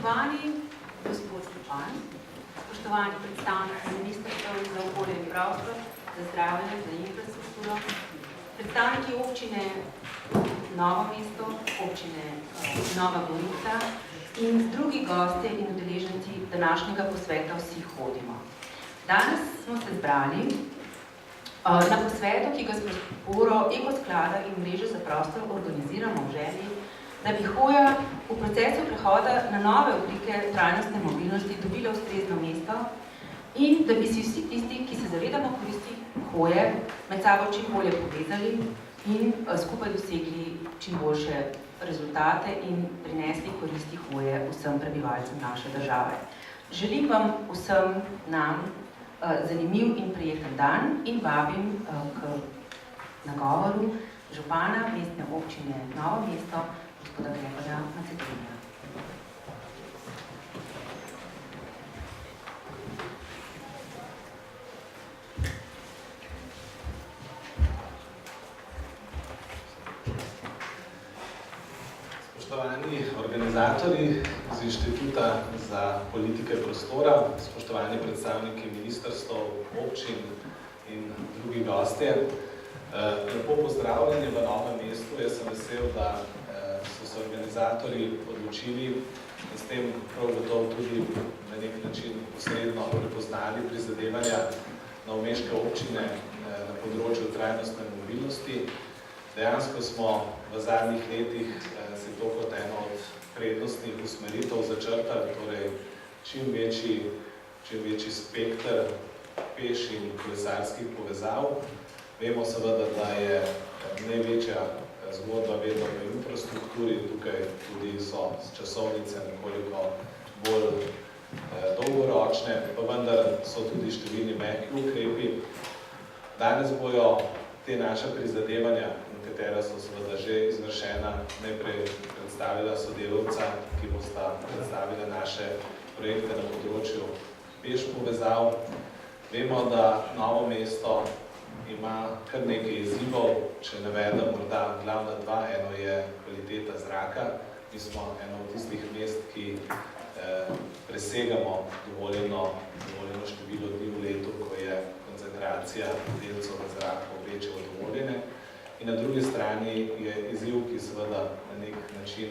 Spoštovani gospod Župan, spoštovani predstavniki Ministrstva za okolje in prostor, za zdravje, za infrastrukturo, predstavniki občine Novo mesto, občine Nova Gorica in drugi gostje in udeleženci današnjega posveta Vsi hodimo. Danes smo se zbrali na posvetu, ki ga s podporo Ekosklada in Mreže za prostor organiziramo v želji, da bi hoja v procesu prehoda na nove oblike trajnostne mobilnosti dobila ustrezno mesto in da bi si vsi tisti, ki se zavedamo koristi hoje, med sabo čim bolje povezali in skupaj dosegli čim boljše rezultate in prinesli koristi hoje vsem prebivalcem naše države. Želim vam vsem nam zanimiv in prijeten dan in vabim k nagovoru župana mestne občine Novo mesto, gospoda Gregorja Macedonija. Spoštovani organizatorji z Inštituta za politike prostora, spoštovani predstavniki ministrstev, občin in drugi gostje, lepo pozdravljeni v Novem mestu. Jaz sem vesel, da so se organizatorji odločili in s tem prav gotovo tudi na nek način posredno prepoznali prizadevanja novomeške občine na področju trajnostne mobilnosti. Dejansko smo v zadnjih letih si to kot eno od prednostnih usmeritev začrtali, torej čim večji spekter peš in kolesarskih povezav. Vemo seveda, da je največja zgodba vedno v infrastrukturi, tukaj tudi so časovnice nekoliko bolj dolgoročne, pa vendar so tudi številni mehki ukrepi. Danes bojo te naše prizadevanja, katera so seveda že izvršena, najprej predstavila sodelavca, ki bosta predstavila naše projekte na področju peš povezav. Vemo, da Novo mesto ima kar nekaj izzivov, če navedem morda glavna dva. Eno je kvaliteta zraka. Mi smo eno od tistih mest, ki presegamo dovoljeno število dni v letu, ko je koncentracija delcev v zraku večja od dovoljene. In na drugi strani je izziv, ki seveda na nek način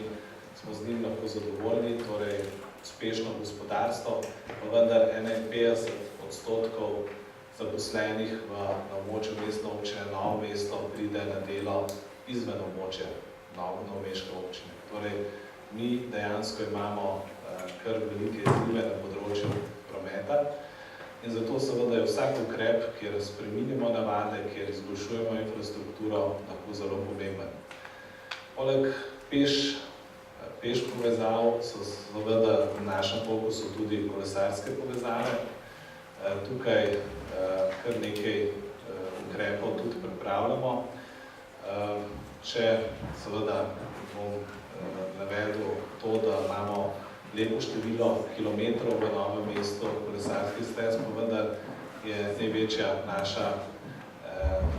smo z njim lahko zadovoljni, torej uspešno gospodarstvo, pa vendar 51% zaposlenih na območju mestne občine Novo mesto pride na delo izven območja novomeške občine. Torej, mi dejansko imamo kar velike izzive na področju prometa in zato seveda je vsak ukrep, kjer spreminjamo navade, kjer izboljšujemo infrastrukturo, lahko zelo pomemben. Poleg peš povezav so seveda v našem fokusu tudi kolesarske povezave. Tukaj kar nekaj ukrepov tudi pripravljamo. Če seveda bom navedel to, da imamo lepo število kilometrov v Novem mestu kolesarskih stez, pa vendar je največja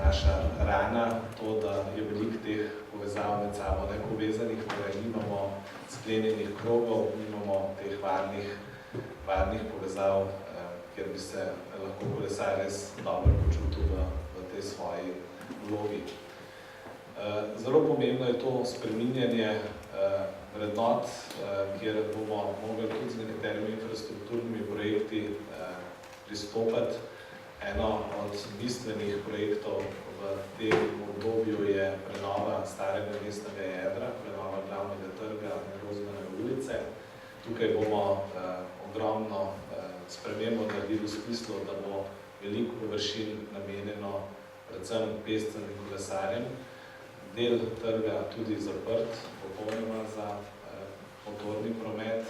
naša rana to, da je veliko teh povezav med sabo nepovezanih, torej nimamo sklenjenih krogov, nimamo teh varnih povezav, kjer bi se lahko kolesar res dobro počutil v tej svoji vlogi. Zelo pomembno je to spreminjanje vrednot, kjer bomo mogli tudi z nekaterimi infrastrukturnimi projekti pristopati. Eno od bistvenih projektov v tem obdobju je prenova starega mestnega jedra, prenova glavnega trga in Rozmanove ulice. Tukaj bomo ogromno spremembo naredili v smislu, da bo veliko površin namenjeno predvsem pešcem in kolesarjem. Del trga tudi zaprt, popolnoma za motorni promet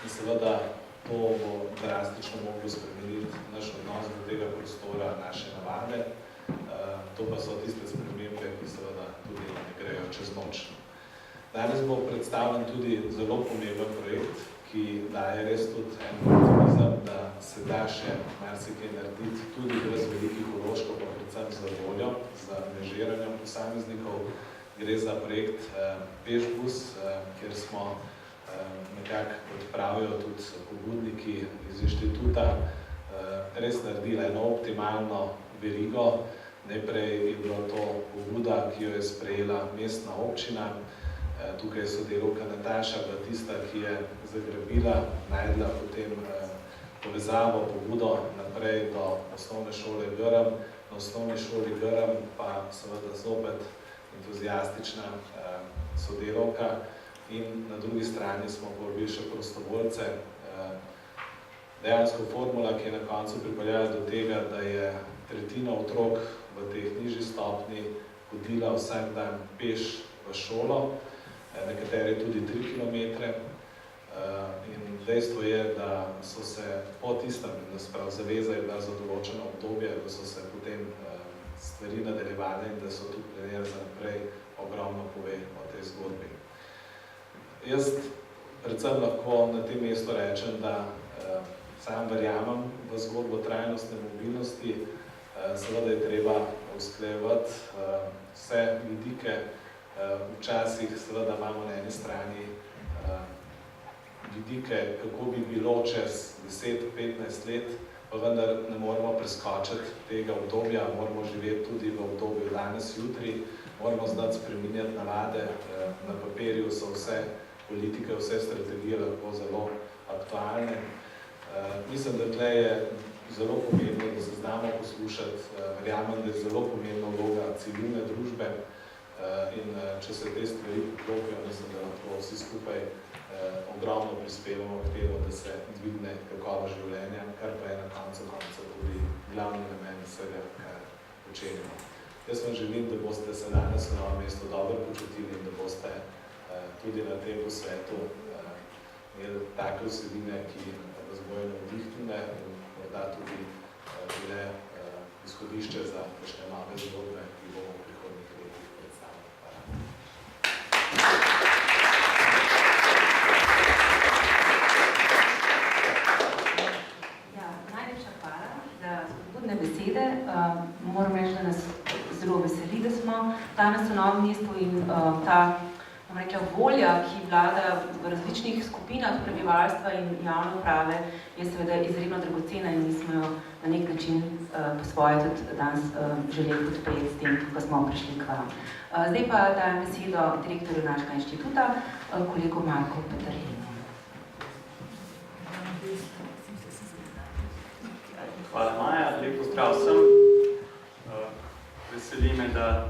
in seveda to bo drastično moglo spremeniti naš odnos do tega prostora, naše navade. To pa so tiste spremembe, ki seveda tudi ne grejo čez noč. Danes bo predstavljen tudi zelo pomemben projekt, ki daje res tudi en optimizem, da se da še marsikaj narediti, tudi brez velikih vložkov, pa predvsem z voljo, z angažiranjem posameznikov. Gre za projekt Pešbus, kjer smo nekako, kot pravijo tudi pobudniki iz inštituta, res naredila eno optimalno verigo. Najprej je bila to pobuda, ki jo je sprejela mestna občina. Tukaj je sodelavka Nataša bila tista, ki je zagrabila, najdla potem povezavo, pobudo naprej do osnovne šole Grm. Na osnovni šoli Grm pa seveda zopet entuzijastična sodelavka in na drugi strani smo povabili še prostovoljce. Dejansko formula, ki je na koncu pripeljala do tega, da je tretjina otrok v tej nižji stopnji hodila vsak dan peš v šolo, nekateri tudi 3 kilometre. In dejstvo je, da so se po tistem, da se prav zaveza je bila za določeno obdobje, da so se potem stvari nadaljevale in da so tudi planirali za naprej, ogromno pove o tej zgodbi. Jaz predvsem lahko na tem mestu rečem, da sam verjamem v zgodbo trajnostne mobilnosti. Seveda je treba usklajevati vse vidike. Včasih seveda imamo na eni strani vidike, kako bi bilo čez 10-15 let, pa vendar ne moramo preskočiti tega obdobja, moramo živeti tudi v obdobju danes, jutri, moramo znati spreminjati navade. Na papirju so vse politike, vse strategije lahko zelo aktualne. Mislim, da tukaj je zelo pomembno, da se znamo poslušati. Verjamem, da je zelo pomembna vloga civilne družbe in če se te stvari poklopijo, mislim, da lahko vsi skupaj ogromno prispevamo k temu, da se dvigne kakovost življenja, kar pa je na koncu tudi glavni namen vsega, kar počenjamo. Jaz vam želim, da boste se danes v Novem mestu dobro počutili in da boste tudi na tem posvetu imeli take vsebine, ki vas bojo navdihnile in morda tudi bile izhodišče za kakšne nove zgodbe, ki bomo v prihodnjih letih predstavili. Najlepša hvala za spodbudne besede. Moram reči, da nas zelo veseli, da smo danes v Novem mestu in ta volja, ki vlada v različnih skupinah prebivalstva in javne uprave, je seveda izredno dragocena in mi smo jo na nek način po svoje tudi danes želeli podpreti s tem, ko smo prišli k vam. Zdaj pa dajem besedo direktorju našega inštituta, kolegu Marku Peterlinu. Hvala Maja, lep pozdrav vsem. Veseli me, da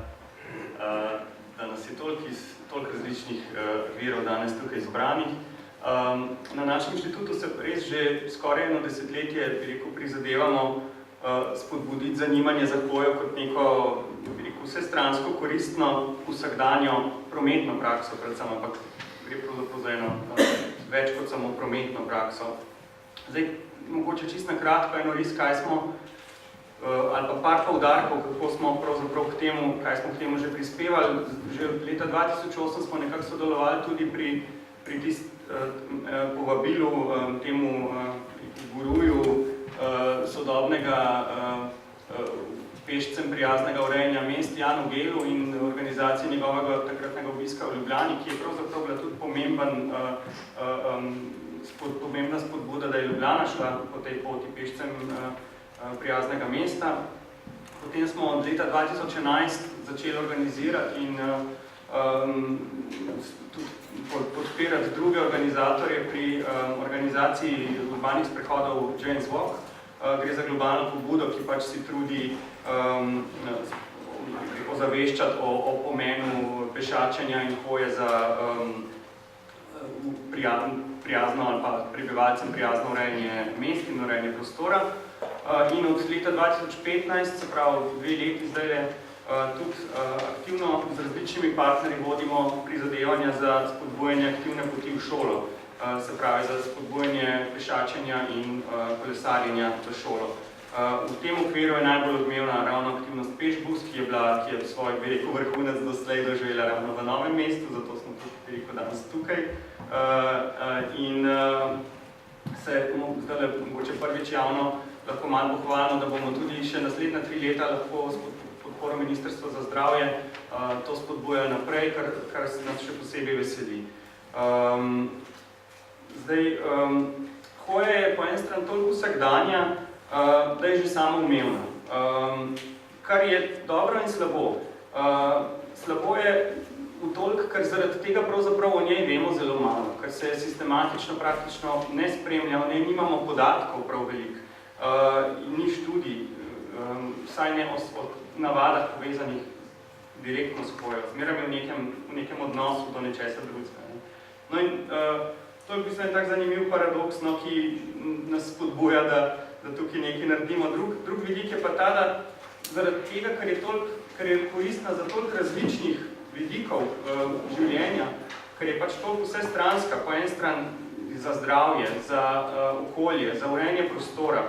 nas je toliko različnih virov danes tukaj izbranih. Na našem inštitutu se res že skoraj 1 desetletje, prizadevamo spodbuditi zanimanje za hojo kot neko, vsestransko koristno vsakdanjo prometno prakso, predvsem, ampak gre pravzaprav za eno več kot samo prometno prakso. Zdaj, mogoče čisto na kratko eno res, kaj smo, ali pa par poudarkov, kako smo pravzaprav k temu, kaj smo k temu že prispevali. Že od leta 2008 smo nekako sodelovali tudi pri povabilu temu guruju sodobnega pešcem prijaznega urejanja mest Janu Gelu in organizaciji njegovega takratnega obiska v Ljubljani, ki je pravzaprav bila tudi pomembna spodbuda, da je Ljubljana šla po tej poti pešcem prijaznega mesta. Potem smo od leta 2011 začeli organizirati in tudi podpirati druge organizatorje pri organizaciji urbanih sprehodov Jane's Walk. Gre za globalno pobudo, ki pač si trudi ozaveščati o pomenu pešačenja in hoje za prijazno ali pa prebivalcem prijazno urejanje mest in urejanje prostora. In od leta 2015, se pravi 2 leti zdaj, tudi aktivno z različnimi partnerji vodimo prizadevanja za spodbujanje aktivne poti v šolo, se pravi za spodbujanje pešačenja in kolesarjenja v šolo. V tem okviru je najbolj odmevna ravno aktivnost Pešbus, ki je svoj vrhunec doslej doživela ravno v Novem mestu, zato smo tudi danes tukaj. In se zdaj mogoče prvič javno lahko malo pohvalno, da bomo tudi še naslednja 3 leta lahko s podporo Ministrstva za zdravje to spodbujali naprej, kar se nas še posebej veseli. Zdaj, hoja je po eni strani toliko vsakdanja, da je že samoumevna. Kar je dobro in slabo. Slabo je v toliko, ker zaradi tega pravzaprav o njej vemo zelo malo, ker se sistematično praktično ne spremlja, nimamo podatkov prav veliko, ni študij, vsaj ne o navadah povezanih direktno s hojo, zmeraj v nekem odnosu do nečesa drugega. No in to je v bistvu tak zanimiv paradoks, no, ki nas spodbuja, da tukaj nekaj naredimo. Drug vidik je pa ta, da zaradi tega, ker je koristna za toliko različnih vidikov življenja, ker je pač toliko vse stranska, po eni strani za zdravje, za okolje, za urejanje prostora,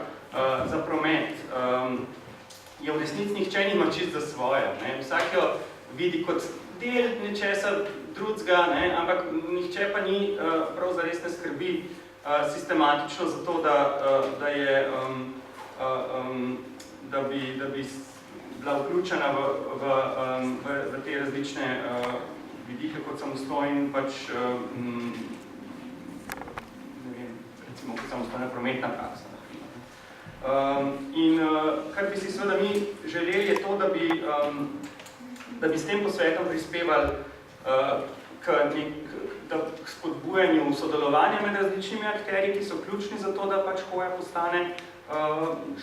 za promet, je v resnici nihče nima čisto za svojo. Vsak jo vidi kot del nečesa drugega, ampak nihče pa ni prav zares ne skrbi sistematično za to, da bi bila vključena v te različne vidike kot samostojen, pač, ne vem, recimo kot samostojna prometna praksa. In kar bi si seveda mi želeli je to, da bi s tem posvetom prispevali k spodbujanju sodelovanja med različnimi akterji, ki so ključni za to, da pač hoja postane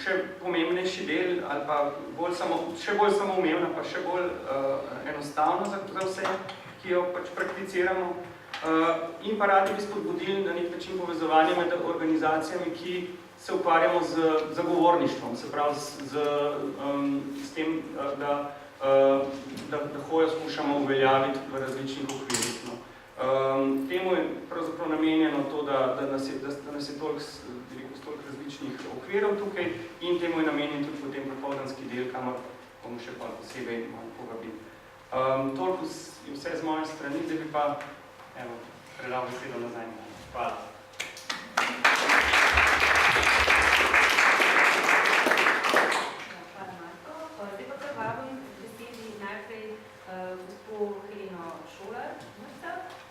še pomembnejši del ali pa še bolj samoumevna, pa še bolj enostavna za vse, ki jo pač prakticiramo. In pa radi bi spodbudili na nek način povezovanje med organizacijami, ki se ukvarjamo z zagovorništvom, se pravi s tem, da hojo skušamo uveljaviti v različnih okvirih. Temu je pravzaprav namenjeno to, da nas je toliko različnih okvirov tukaj in temu je namenjen tudi potem popoldanski del, kamor bomo še pa posebej malo povabili. Toliko je vse z moje strani, zdaj bi pa predal besedo nazaj. Hvala. Hvala, Marko. Zdaj pa prevabim besedi najprej gospo Heleno Šolar,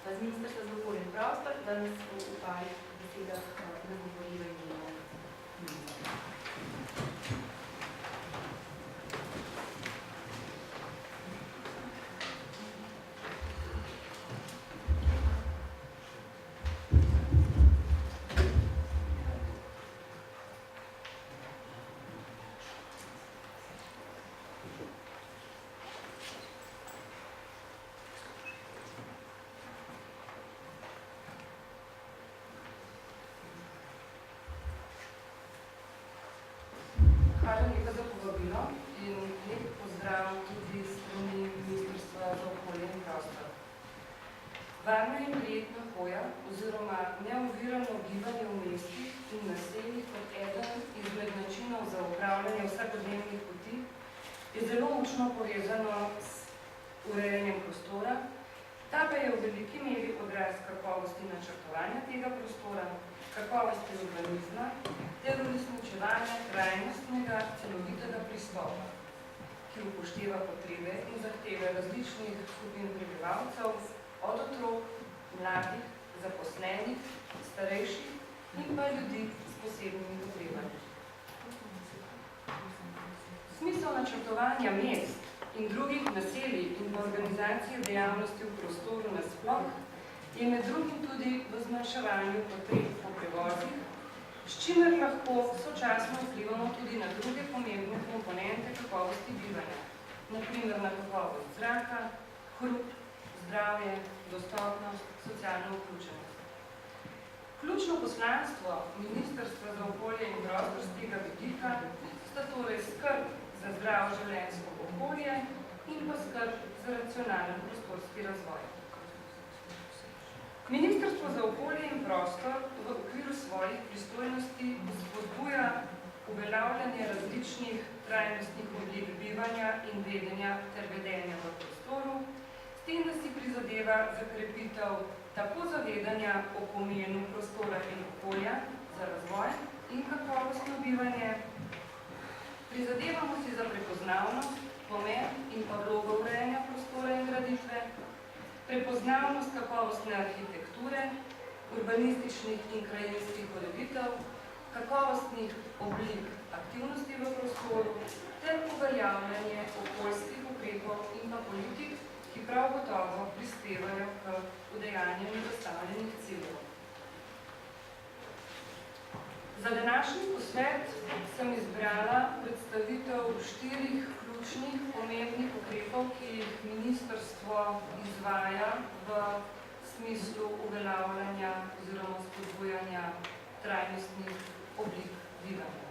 z Ministrstva za okolje in prostor, da nas v parih besedah nagovori v imenu. Hvala lepa za povabilo in lep pozdrav tudi strani Ministrstva za okolje in prostor. Varna in prijetna hoja oziroma neovirano gibanje v mestih in naseljih kot eden izmed načinov za upravljanje vsakodnevnih poti je zelo močno povezano s urejanjem prostora, ta pa je v veliki meri odraz kakovosti načrtovanja tega prostora, kakovosti urbanizma ter uresničevanja trajnostnega celovitega pristopa, ki upošteva potrebe in zahteve različnih skupin prebivalcev, od otrok, mladih, zaposlenih, starejših in pa ljudi s posebnimi potrebami. Smisel načrtovanja mest in drugih naselij in organizacije dejavnosti v prostoru nasploh je med drugim tudi v zmanjševanju potreb po prevozih, s čimer lahko sočasno vplivamo tudi na druge pomembne komponente kakovosti bivanja, na primer na kakovost zraka, hrup, zdravje, dostopnost, socialno vključenost. Ključno poslanstvo Ministrstva za okolje in prostor z tega vidika sta torej skrb za zdravo življenjsko okolje in pa skrb za racionalen prostorski razvoj. Ministrstvo za okolje in prostor v okviru svojih pristojnosti spodbuja uveljavljanje različnih trajnostnih oblik bivanja in vedenja ter vedenja v prostoru, s tem, da si prizadeva za krepitev tako zavedanja o pomenu prostora in okolja za razvoj in kakovostno bivanje. Prizadevamo si za prepoznavnost, pomen in pa vlogo urejanja prostora in graditve, prepoznavnost kakovostne arhitekture, urbanističnih in krajinskih ureditev, kakovostnih oblik aktivnosti v prostoru ter uveljavljanje okoljskih ukrepov in pa politik, ki prav gotovo prispevajo k udejanjenju zastavljenih ciljev. Za današnji posvet sem izbrala predstavitev 4 ključnih pomembnih ukrepov, ki jih ministrstvo izvaja v smislu uveljavljanja oziroma spodbujanja trajnostnih oblik bivanja.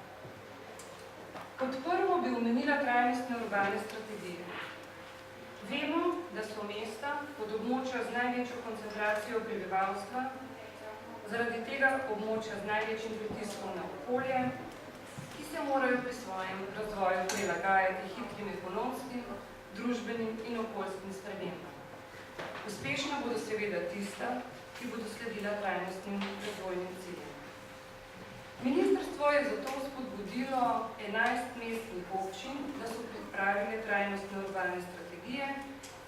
Kot prvo bi omenila trajnostne urbane strategije. Vemo, da so mesta pod območja z največjo koncentracijo prebivalstva, zaradi tega območja z največjim pritiskom na okolje, ki se morajo pri svojem razvoju prilagajati hitrim ekonomskim, družbenim in okoljskim spremembam. Uspešna bodo seveda tista, ki bodo sledila trajnostnim razvojnim ciljem. Ministrstvo je zato spodbudilo 11 mestnih občin, da so pripravile trajnostne urbane strategije,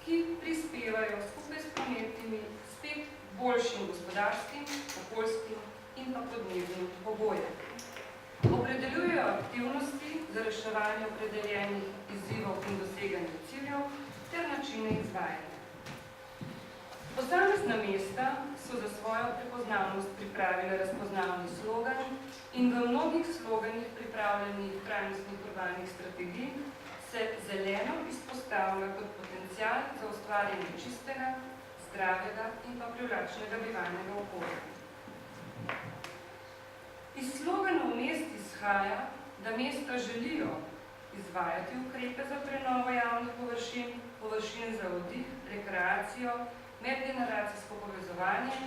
ki prispevajo skupaj s prometnimi spet boljšim gospodarskim, okoljskim in pa podnebnim pogojem. Opredeljujejo aktivnosti za reševanje opredeljenih izzivov in doseganje ciljev ter načine izvajanja. Posamezna mesta so za svojo prepoznavnost pripravile razpoznavni slogan in v mnogih sloganih pripravljenih trajnostnih urbanih strategij se zeleno izpostavlja kot potencial za ustvarjanje čistega, zdravega in pa privlačnega bivalnega okolja. Iz sloganov mest izhaja, da mesta želijo izvajati ukrepe za prenovo javnih površin, površin za oddih, rekreacijo, medgeneracijsko povezovanje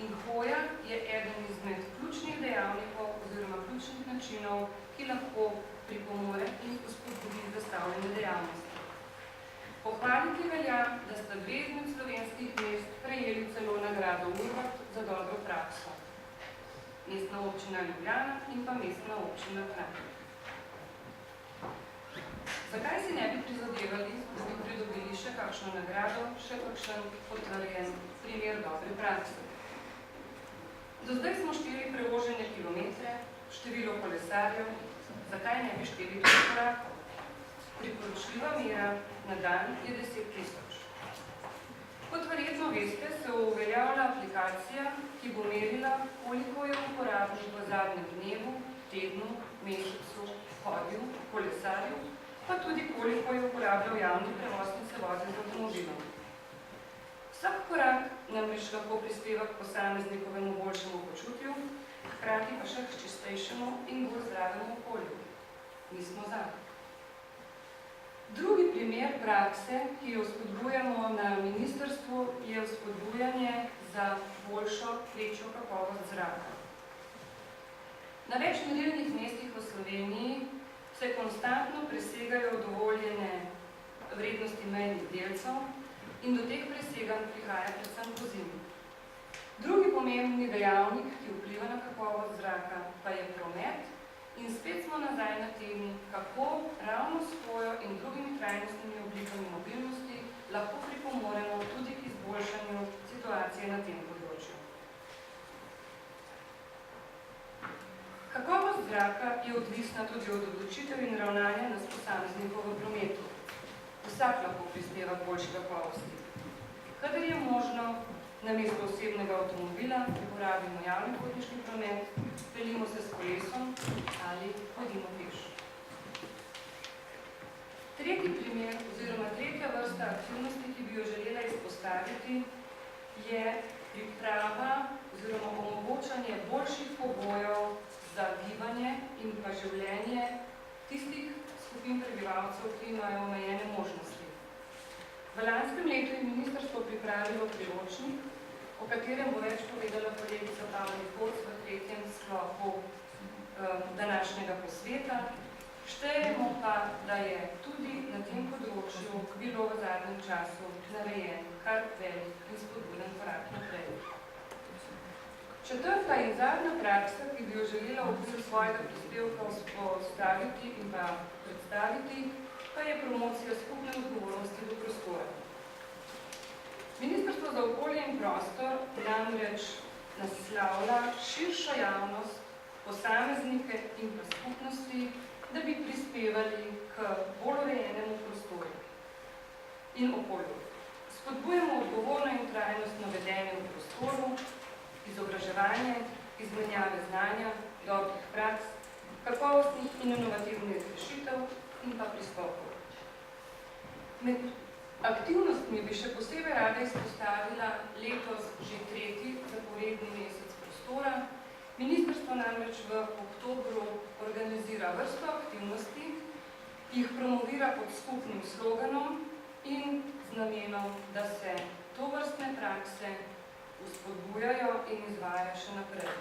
in hoja je eden izmed ključnih dejavnikov oziroma ključnih načinov, ki lahko pripomore in spodbudi zastavljene dejavnosti. Pohvaliti velja, da sta 2 izmed slovenskih mest prejeli celo nagrado Urbat za dobro prakso. Mestna občina Ljubljana in pa mestna občina Kranj. Zakaj si ne bi prizadevali, da bi pridobili še kakšno nagrado, še kakšen potrjen primer dobre prakse? Do zdaj smo šteli prevožene kilometre, število kolesarjev, zakaj ne bi šteli tudi korakov? Priporočljiva mera na dan je 10 000. Kot verjetno veste, se uveljavlja aplikacija, ki bo merila, koliko je uporabnik v zadnjem dnevu, tednu, mesecu, hodil, kolesarju, pa tudi koliko je uporabljal javni prevoz in se vozil z avtomobilom. Vsak korak namreč lahko prispeva k posameznikovemu boljšemu počutju, hkrati pa še k čistejšemu in bolj zdravemu okolju. Mi smo za. Drugi primer prakse, ki jo spodbujamo na ministrstvu, je vzpodbujanje za boljšo, večjo kakovost zraka. Na več merilnih mestih v Sloveniji se konstantno presegajo dovoljene vrednosti mejnih delcev in do teh preseganj prihaja predvsem pozimi. Drugi pomembni dejavnik, ki vpliva na kakovost zraka, pa je promet in spet smo nazaj na temi, kako ravno s hojo in drugimi trajnostnimi oblikami mobilnosti lahko pripomoremo tudi k izboljšanju situacije na tem področju. Kakovost zraka je odvisna tudi od odločitev in ravnanja nas posameznikov v prometu. Vsak lahko prispeva k boljši kakovosti. Kadar je možno, namesto osebnega avtomobila uporabimo javni potniški promet, peljimo se s kolesom ali hodimo peš. Tretji primer oziroma tretja vrsta aktivnosti, ki bi jo želela izpostaviti, je priprava oziroma omogočanje boljših pogojev za bivanje in pa življenje tistih skupin prebivalcev, ki imajo omejene možnosti. V lanskem letu je ministrstvo pripravilo priročnik, o katerem bo več povedala kolegica Pavla Koc v 3. sklopu današnjega posveta. Štejemo pa, da je tudi na tem področju bilo v zadnjem času narejen kar velik in spodbuden korak naprej. Četrta in zadnja praksa, ki bi jo želela v okviru svojega prispevka postaviti in pa predstaviti, pa je promocija skupne odgovornosti do prostora. Ministrstvo za okolje in prostor namreč naslavlja širšo javnost, posameznike in pa skupnosti, da bi prispevali k bolj urejenemu prostoru in okolju. Spodbujamo odgovorno in trajnostno vedenje v prostoru, izobraževanje, izmenjave znanja, dobrih praks, kakovostnih in inovativnih rešitev in pa pristopov. Med aktivnostmi bi še posebej rada izpostavila letos že 3. zaporedni mesec prostora. Ministrstvo namreč v oktobru organizira vrsto aktivnosti, jih promovira pod skupnim sloganom in z namenom, da se tovrstne prakse vzpodbujajo in izvajajo še naprej.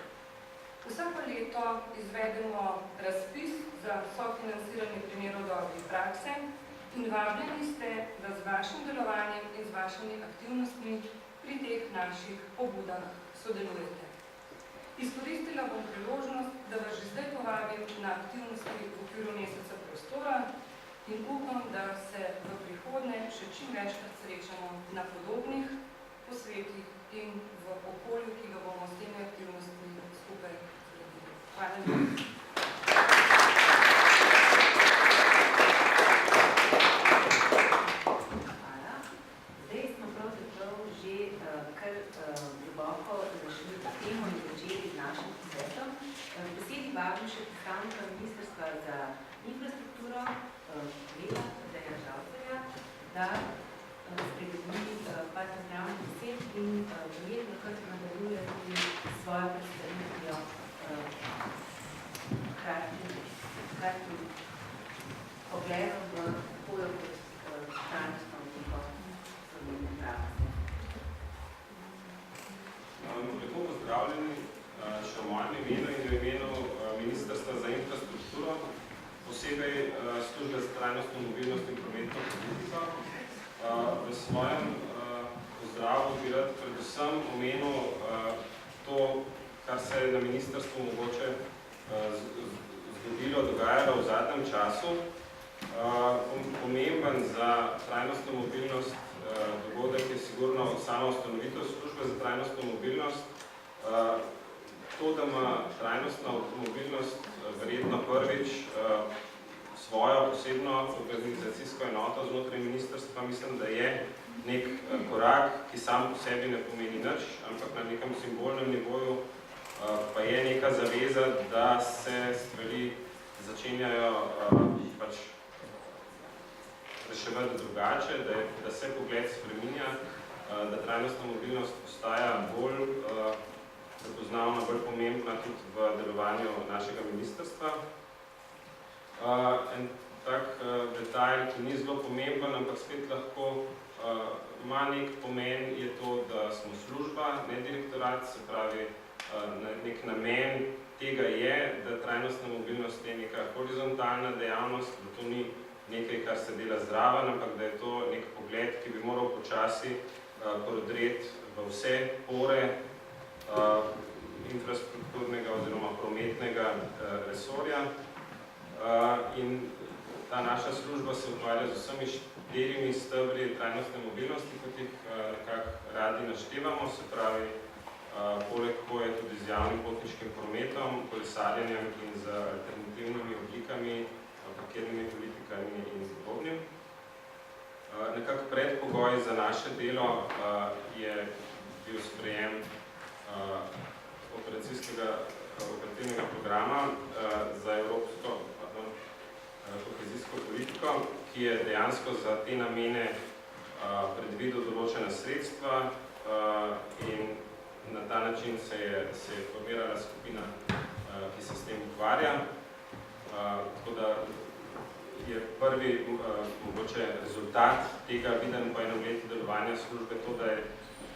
Vsako leto izvedemo razpis za sofinanciranje primerov dobre prakse in vabljeni ste, da z vašim delovanjem in z vašimi aktivnostmi pri teh naših pobudah sodelujete. Izkoristila bom priložnost, da vas že zdaj povabim na aktivnosti v okviru meseca prostora in upam, da se v prihodnje še čim večkrat srečamo na podobnih posvetih in v okolju, ki ga bomo s temi aktivnostmi skupaj zgradili. Hvala lepa. Hvala. Zdaj smo pravzaprav že kar globoko zašli v temo in začeli z našim posvetom. Besedi vabim še predstavnika Ministrstva za infrastrukturo, kolega Tadeja Žavcarja, da spregovori par pozdravnih besed in verjetno kar nadaljuje tudi svojo predstavitvijo kratkim pogledom v okolju trajnostno obliko sodobne prakse. Lepo pozdravljeni še v mojem imenu in v imenu Ministrstva za infrastrukturo, posebej službe za trajnostno mobilnost in prometno politiko. V svojem pozdravu bi rad predvsem omenil to, kar se je na ministrstvu mogoče zgodilo, dogajalo v zadnjem času. Pomemben za trajnostno mobilnost dogodek je sigurno sama ustanovitev službe za trajnostno mobilnost. To, da ima trajnostna mobilnost verjetno prvič svojo posebno organizacijsko enoto znotraj ministrstva, mislim, da je nek korak, ki sam po sebi ne pomeni nič, ampak na nekem simbolnem nivoju pa je neka zaveza, da se stvari začenjajo reševati drugače, da se pogled spreminja, da trajnostna mobilnost postaja bolj prepoznavna, bolj pomembna tudi v delovanju našega ministrstva. En tak detajl, ki ni zelo pomemben, ampak spet lahko ima nek pomen, je to, da smo služba, ne direktorat, se pravi, nek namen tega je, da trajnostna mobilnost je neka horizontalna dejavnost, da to ni nekaj, kar se dela zraven, ampak da je to nek pogled, ki bi moral počasi prodreti v vse pore infrastrukturnega oziroma prometnega resorja. In ta naša služba se ukvarja z vsemi 4 stebri trajnostne mobilnosti, kot jih nekako radi naštevamo, se pravi, poleg koje tudi z javnim potniškim prometom, kolesarjenjem in z alternativnimi oblikami, parkirnimi politikami in podobnim. Nekako predpogoj za naše delo je bil sprejem operativnega programa za evropsko kohezijsko politiko, ki je dejansko za te namene predvidel določena sredstva in na ta način se je formirala skupina, ki se s tem ukvarja. Tako da je prvi mogoče rezultat tega viden po enem letu delovanja službe to, da je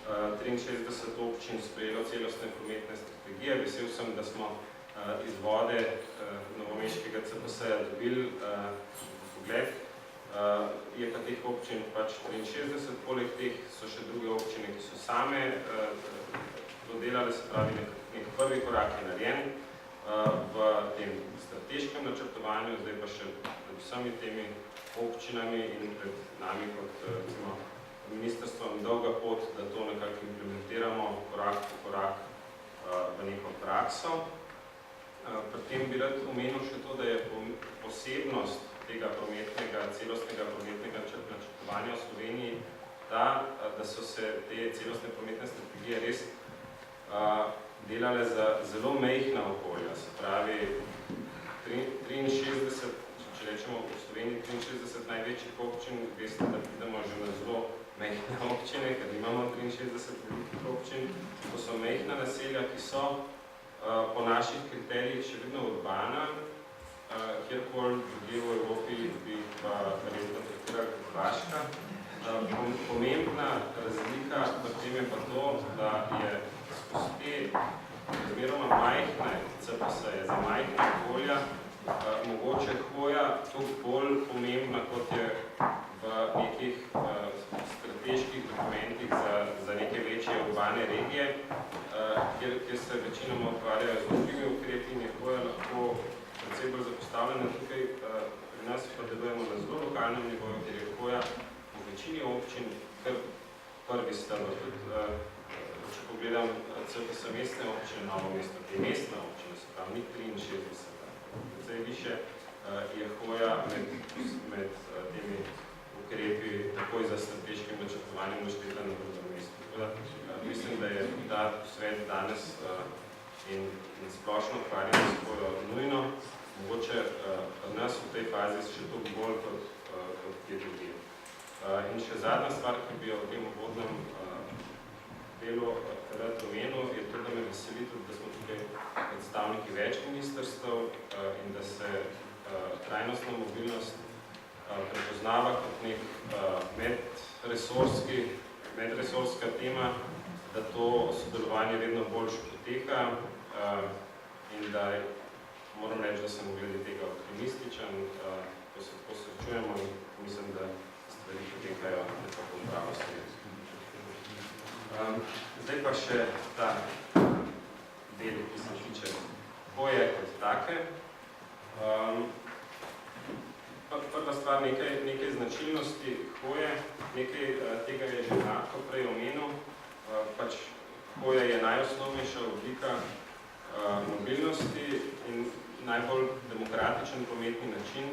63 občin sprejelo celostne prometne strategije. Vesel sem, da smo iz vode novomeškega CPS-ja dobili pogled. Je pa teh občin pač 63, poleg teh so še druge občine, ki so same dodelale, se pravi, nek prvi korak je narejen v tem strateškem načrtovanju, zdaj pa še pred vsemi temi občinami in pred nami kot ministrstvom dolga pot, da to nekako implementiramo korak po korak v neko prakso. Pri tem bi rad omenil še to, da je posebnost tega celostnega prometnega načrtovanja v Sloveniji ta, da so se te celostne prometne strategije res delale za zelo majhna okolja, se pravi 63, če rečemo v Sloveniji 63 največjih občin, veste, da pridemo že na zelo majhne občine, ker imamo 63 velikih občin, to so majhna naselja, ki so po naših kriterijih še vedno urbana, kjerkoli drugje v Evropi bi pa verjetno tretirali kot vaška. Pomembna razlika v tem je pa to, da je skozi te razmeroma majhne CPS-je za majhna okolja mogoče hoja toliko bolj pomembna, kot je v nekih strateških dokumentih za neke večje urbane regije, kjer se večinoma ukvarjajo z drugimi ukrepi in je hoja lahko predvsem bolj zapostavljena. Tukaj pri nas pa delujemo na zelo lokalnem nivoju, kjer je hoja v večini občin kar prvi stebr. Če pogledam CPS mestne občine, Novo mesto, te mestne občine, se pravi, ni 63. Zdaj više je hoja med temi ukrepi takoj za strateškim načrtovanjem našteta na drugem mestu. Mislim, da je ta svet danes in splošno ukvarjanje s hojo nujno, mogoče nas v tej fazi še toliko bolj kot kje drugje. In še zadnja stvar, ki bi jo v tem uvodnem delu rad omenil, je to, da me veseli tudi, da smo tukaj predstavniki več ministrstev in da se trajnostna mobilnost prepoznava kot nek medresorska tema, da to sodelovanje vedno boljše poteka in da moram reči, da sem glede tega optimističen, ko se posrečujemo in mislim, da stvari potekajo nekako v pravo smer. Zdaj pa še ta del, ki se tiče hoje kot take. Prva stvar, nekaj značilnosti hoje, nekaj tega je že Marko prej omenil. Pač hoja je najosnovnejša oblika mobilnosti in najbolj demokratičen prometni način.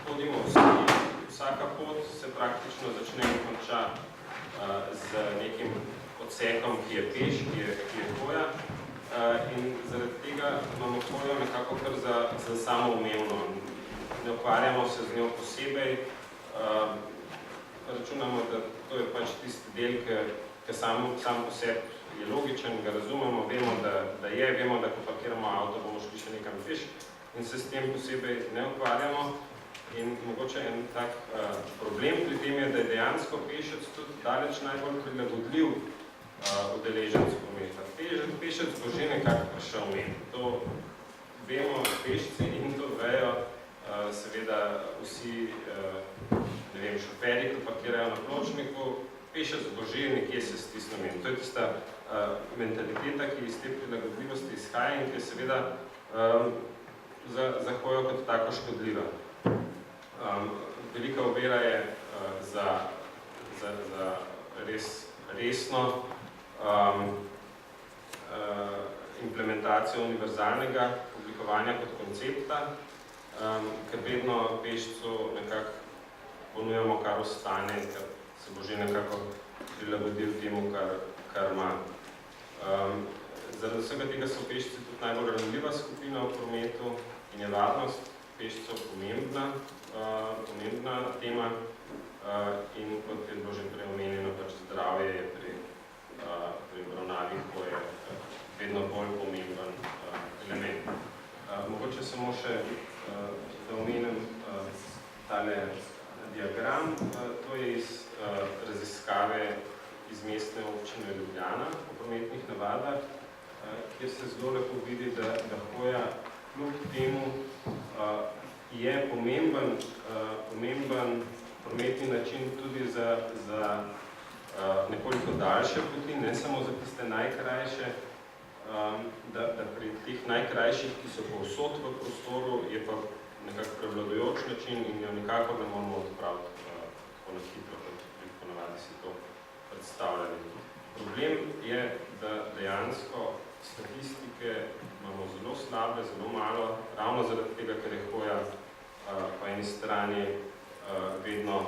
Hodimo vsi, vsaka pot se praktično začne in konča z nekim odsekom, ki je peš, ki je hoja in zaradi tega imamo hojo nekako kar za samoumevno. Ne ukvarjamo se z njo posebej, računamo, da to je pač tisti del, ki sam po sebi je logičen, ga razumemo, vemo, da je, vemo, da ko parkiramo avto, bomo šli še nekam peš in se s tem posebej ne ukvarjamo. In mogoče en tak problem pri tem je, da je dejansko pešec tudi daleč najbolj prilagodljiv udeležencu prometa. Pešec bo že nekako prišel med. To vemo pešci in to vejo seveda vsi šoferji, ki parkirajo na pločniku. Pešec bo že nekje se stisnil med. To je tista mentaliteta, ki iz te prilagodljivosti izhaja in ki je seveda za hojo kot tako škodljiva. Velika ovira je za resno implementacijo univerzalnega oblikovanja kot koncepta, ker vedno pešcu nekako ponujamo, kar ostane, ker se bo že nekako prilagodil temu, kar ima. Zaradi vsega tega so pešci tudi najbolj ranljiva skupina v prometu in je varnost pešcev pomembna tema in kot je bilo že prej omenjeno, pač zdravje je pri obravnavi hoje vedno bolj pomemben element. Mogoče samo še, da omenim tale diagram, to je iz raziskave iz mestne občine Ljubljana o prometnih navadah, kjer se zelo lepo vidi, da hoja kljub temu je pomemben prometni način tudi za nekoliko daljše poti, ne samo za tiste najkrajše, da pri teh najkrajših, ki so povsod v prostoru, je pa nekako prevladujoč način in jo nikakor ne moramo odpraviti tako na hitro, kot bi ponavadi si to predstavljali. Problem je, da dejansko statistike imamo zelo slabe, zelo malo, ravno zaradi tega, ker je hoja po eni strani vedno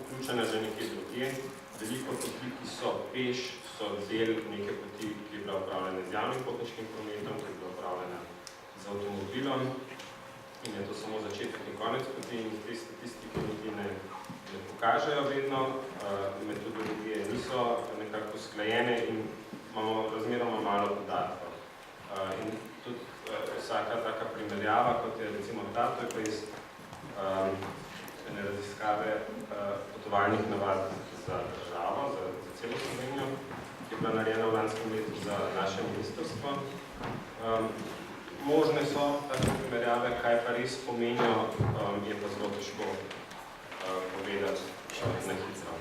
vključena že nekje drugje. Veliko poti, ki so peš, so del neke poti, ki je bila upravljena z javnim potniškim prometom, ki je bila upravljena z avtomobilom in je to samo začetek in konec poti in te statistike niti ne pokažejo vedno, metodologije niso nekako usklajene in imamo razmeroma malo podatkov. In tudi vsaka taka primerjava, kot je recimo ta, to je pa iz ene raziskave potovalnih navad za državo, za celo Slovenijo, ki je bila narejena v lanskem letu za naše ministrstvo. Možne so take primerjave, kaj pa res pomenijo, je pa zelo težko povedati na hitro.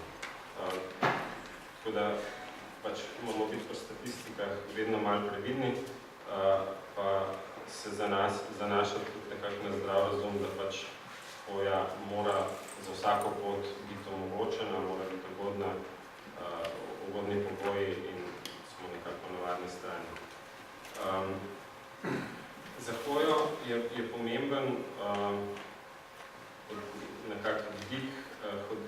Tako da pač moramo biti pri statistikah vedno malo previdni, pa se zanašati tudi nekako na zdrav razum, da pač hoja mora za vsako pot biti omogočena, mora biti ugodni pogoji in smo nekako na varni strani. Za hojo je pomemben nekako vidik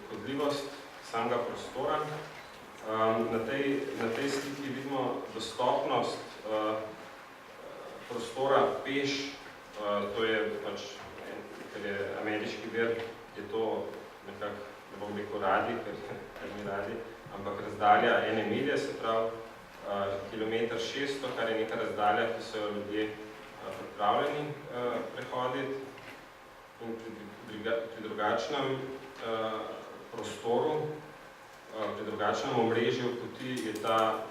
hodljivost samega prostora. Na tej sliki vidimo dostopnost prostora peš, to je pač, ker je ameriški vir, je to nekako, ne bom rekel radi, ker ni radi, ampak razdalja 1 milje, se pravi kilometer 600, kar je neka razdalja, ki so jo ljudje pripravljeni prehoditi. In pri drugačnem prostoru, pri drugačnem omrežju poti je ta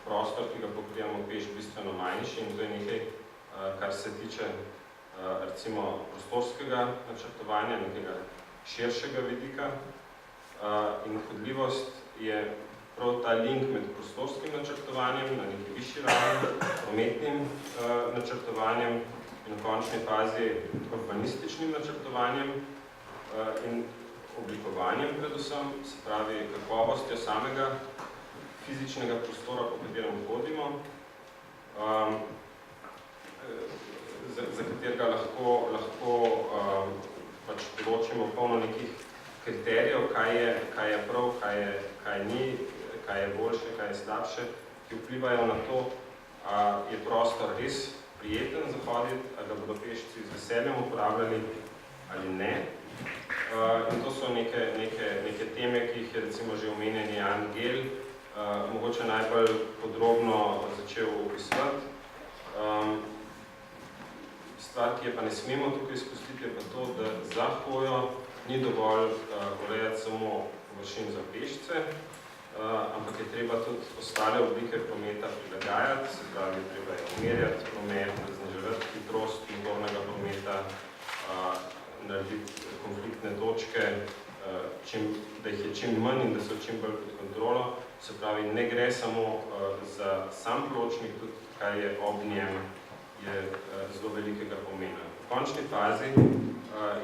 prostor, ki ga pokrijamo peš, bistveno manjši in to je nekaj, kar se tiče recimo prostorskega načrtovanja, nekega širšega vidika. In hodljivost je prav ta link med prostorskim načrtovanjem na neki višji ravni, prometnim načrtovanjem in v končni fazi urbanističnim načrtovanjem in oblikovanjem predvsem, se pravi kakovostjo samega fizičnega prostora, po katerem hodimo, za katerega lahko pač določimo polno nekih kriterijev, kaj je prav, kaj ni, kaj je boljše, kaj je slabše, ki vplivajo na to, je prostor res prijeten za hoditi, ali ga bodo pešci z veseljem uporabljali ali ne. In to so neke teme, ki jih je recimo že omenjeni Jan Gel mogoče najbolj podrobno začel opisovati. Stvar, ki je pa ne smemo tukaj izpustiti, je pa to, da za hojo ni dovolj urejati samo površin za pešce, ampak je treba tudi ostale oblike prometa prilagajati, se pravi, treba je umirjati promet, zniževati hitrost motornega prometa, narediti konfliktne točke, da jih je čim manj in da so čim bolj pod kontrolo. Se pravi, ne gre samo za sam pločnik, tudi kaj je ob njem, je zelo velikega pomena. V končni fazi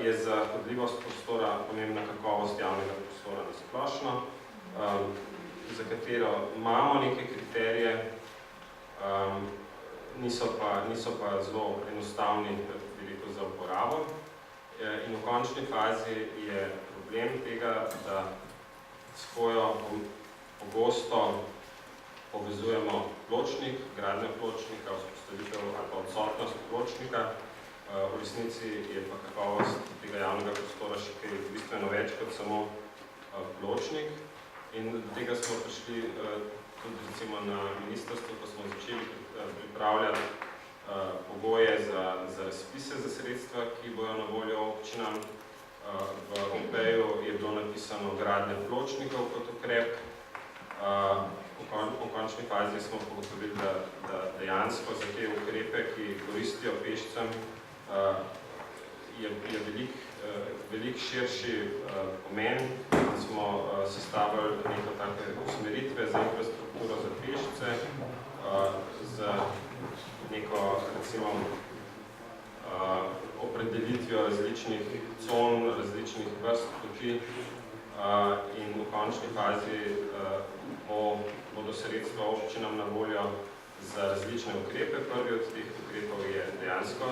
je za hodljivost prostora pomembna kakovost javnega prostora na splošno, za katero imamo neke kriterije, niso pa zelo enostavni za uporabo. In v končni fazi je problem tega, da s hojo pogosto povezujemo pločnik, gradnjo pločnika, vzpostavitev ali pa odsotnost pločnika. V resnici je pa kakovost tega javnega prostora še kaj bistveno več kot samo pločnik. In do tega smo prišli tudi recimo na ministrstvu, ko smo začeli pripravljati pogoje za razpise za sredstva, ki bojo na voljo občinam. V OP-ju je bilo napisano gradnja pločnikov kot ukrep. V končni fazi smo pogotovili, da dejansko za te ukrepe, ki koristijo pešcem, je veliko širši pomen. Smo sestavili neko take usmeritve za infrastrukturo za pešce, z neko, recimo, opredelitvijo različnih con, različnih vrst poti, in v končni fazi bodo sredstva občinam na voljo za različne ukrepe. Prvi od teh ukrepov je dejansko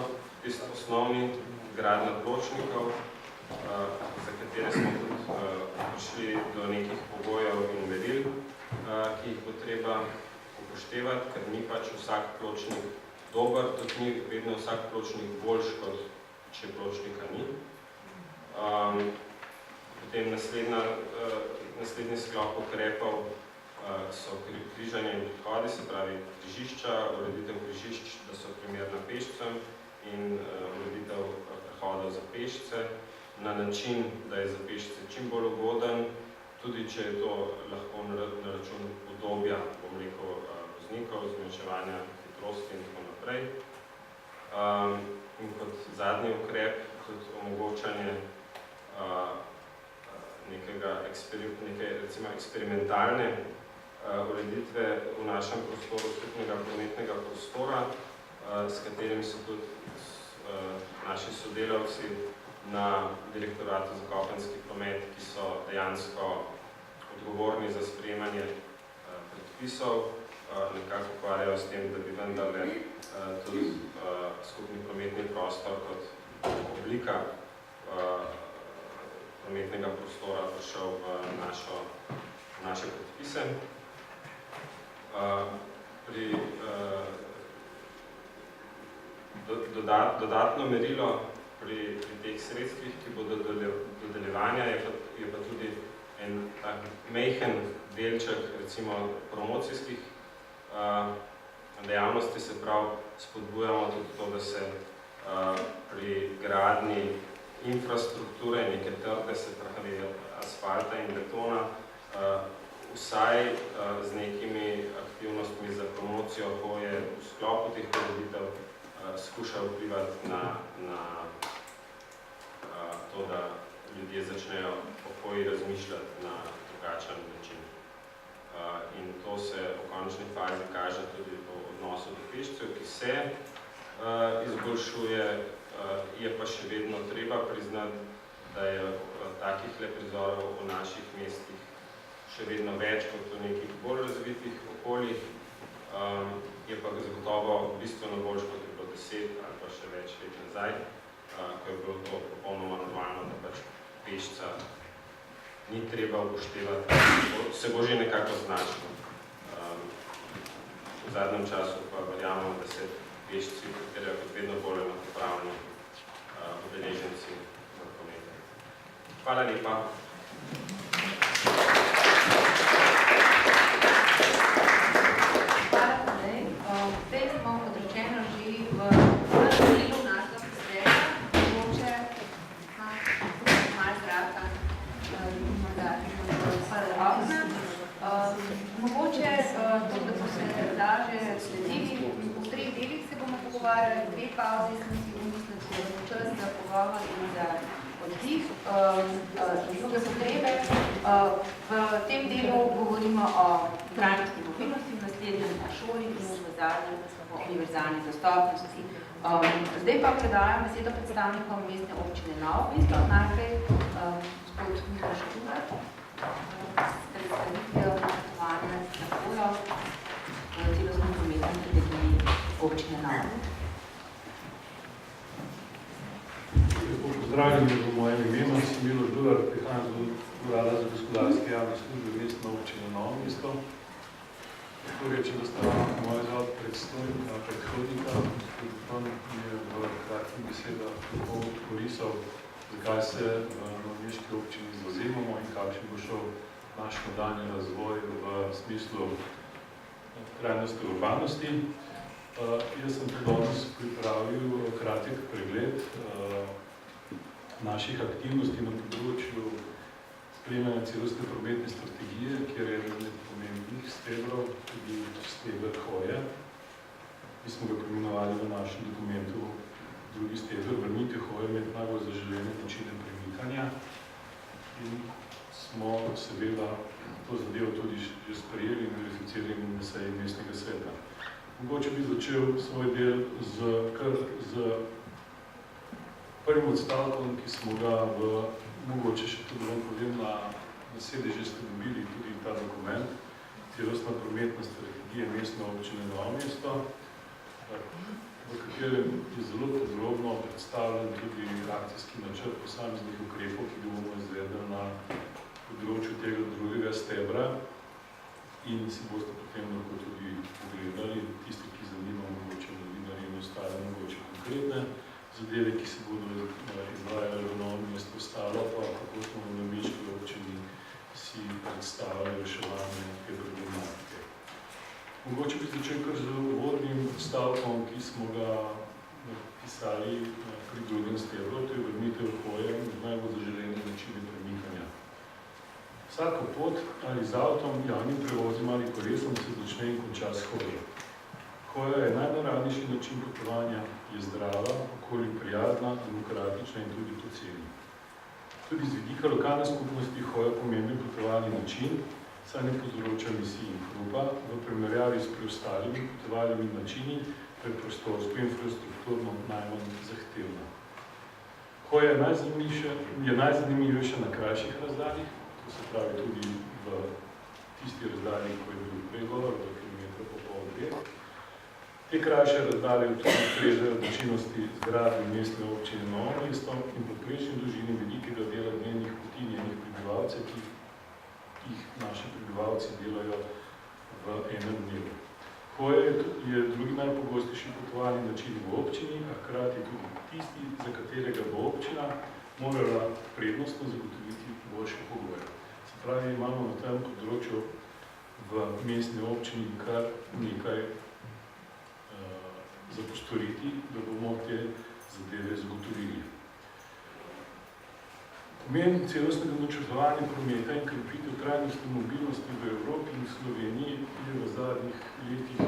tisti osnovni gradnja pločnikov, za katere smo tudi prišli do nekih pogojev in meril, ki jih bo treba upoštevati, ker ni pač vsak pločnik dober, tudi ni vedno vsak pločnik boljš, kot če pločnika ni. Potem naslednji sklop ukrepov so križanje in prihodi, se pravi križišča, ureditev križišč, da so primerna pešcem in ureditev prehodov za pešce na način, da je za pešce čim bolj ugoden, tudi če je to lahko na račun udobja, bom rekel, voznikov, zmanjševanja hitrosti in tako naprej. In kot zadnji ukrep, tudi omogočanje neke recimo eksperimentalne ureditve v našem prostoru, skupnega prometnega prostora, s katerim so tudi naši sodelavci na Direktoratu za kopenski promet, ki so dejansko odgovorni za sprejemanje predpisov, nekako ukvarjajo s tem, da bi vendarle tudi skupni prometni prostor kot oblika prometnega prostora prišel v naše predpise. Dodatno merilo pri teh sredstvih, ki bodo dodeljevanja, je pa tudi en tak majhen delček, recimo promocijskih dejavnosti, se pravi, spodbujamo tudi to, da se pri gradnji infrastrukture, neke trde, se pravi asfalta in betona, vsaj z nekimi aktivnostmi za promocijo hoje v sklopu teh ureditev skuša vplivati na to, da ljudje začnejo o hoji razmišljati na drugačen način. In to se v končni fazi kaže tudi po odnosu do pešcev, ki se izboljšuje, je pa še vedno treba priznati, da je takih prizorov v naših mestih še vedno več kot v nekih bolj razvitih okoljih, je pa zagotovo bistveno boljš, kot je bilo 10 ali pa še več let nazaj, ko je bilo to popolnoma normalno, da pač pešca ni treba upoštevati, se bo že nekako značilo. V zadnjem času pa verjamemo, da se pešci potrebujejo kot vedno bolj enakopravni udeleženci v prometu. Hvala lepa. Hvala tudi. Zdaj smo, kot rečeno, že v prvem delu našega prispevka. Mogoče malo zraka, morda odprla okna. Mogoče to, da smo se da že sledili, v 3 delih se bomo pogovarjali, 2 pauzi, sem si umislila, da je čas za pogovor in za oddih in druge potrebe. V tem delu govorimo o trajnostni mobilnosti, v naslednjem o šoli in v zadnjem o univerzalni dostopnosti. Zdaj pa predajam besedo predstavnikom mestne občine Novo mesto. Najprej gospod Mihael Štular, predstavitev načrtovanja zakola v celostni prometni strategiji občine Novo mesto. Pozdravljeni v mojem imenu, sem Miloš Štular, prihajam z Urada za gospodarske javne službe mestne občine Novo mesto. Lahko rečem, da sta mojega predhodnika, gospod Pan, je v kratkih besedah porisal, zakaj se v novomeški občini zavzemamo in kakšen bo šel naš nadaljnji razvoj v smislu trajnostne urbanosti. Jaz sem danes pripravil kratek pregled naših aktivnosti na področju spremljanja celostne prometne strategije, kjer je eden pomembnih stebrov, tudi steber hoje. Mi smo ga poimenovali v našem dokumentu drugi steber, vrniti hoje med najbolj zaželene načine premikanja. In smo seveda to zadevo tudi že sprejeli in verificirali na seji mestnega sveta. Mogoče bi začel svoj del z prvim odstavkom, ki smo ga mogoče še tudi vam povem, na Na sedeže ste dobili tudi ta dokument, celostna prometna strategija mestne občine Novo mesto, v katerem je zelo podrobno predstavljen tudi akcijski načrt posameznih ukrepov, ki ga bomo izvedli na področju tega drugega stebra in si boste potem lahko tudi pogledali, tisti, ki zanima mogoče novinarji in ostale mogoče konkretne zadeve, ki se bodo izvajali v Novem mestu, ostalo pa kako smo v nameški občini si predstavljali reševanje te problematike. Mogoče bi začel kar z uvodnim stavkom, ki smo ga pisali pri drugem stebru, to je vrnitev hoje in najbolj zaželeni načini premikanja. Vsako pot ali z avtom, javnim prevozom ali kolesom se začne in konča s hojo. Hoja je najnaravnejši način potovanja, je zdrava, okolju prijazna, demokratična in tudi poceni. Tudi z vidika lokalne skupnosti hoja pomemben potovalni način, saj ne povzroča emisij in hrupa, v primerjavi s preostalimi potovalnimi načini, pa je prostorsko infrastrukturno najmanj zahtevna. Hoja je najzanimivejša na krajših razdaljih, to se pravi tudi v tisti razdalji, ko je bil pregovor, do kilometra po pol dve. Te krajše razdalje tudi ustrezajo večinnosti zgradbi mestne občine Novo mesto in povprečni dolžini velikega dela dnevnih poti njenih prebivalcev, ki jih naši prebivalci delajo v enem dnevu. Hoja je drugi najpogostejši potovalni način v občini, a hkrati tudi tisti, za katerega bo občina morala prednostno zagotoviti boljše pogoje. Se pravi, imamo na tem področju v mestni občini kar nekaj za postoriti, da bomo te zadeve zagotovili. Pomen celostnega načrtovanja prometa in krepitev trajnostne mobilnosti v Evropi in Sloveniji je v zadnjih letih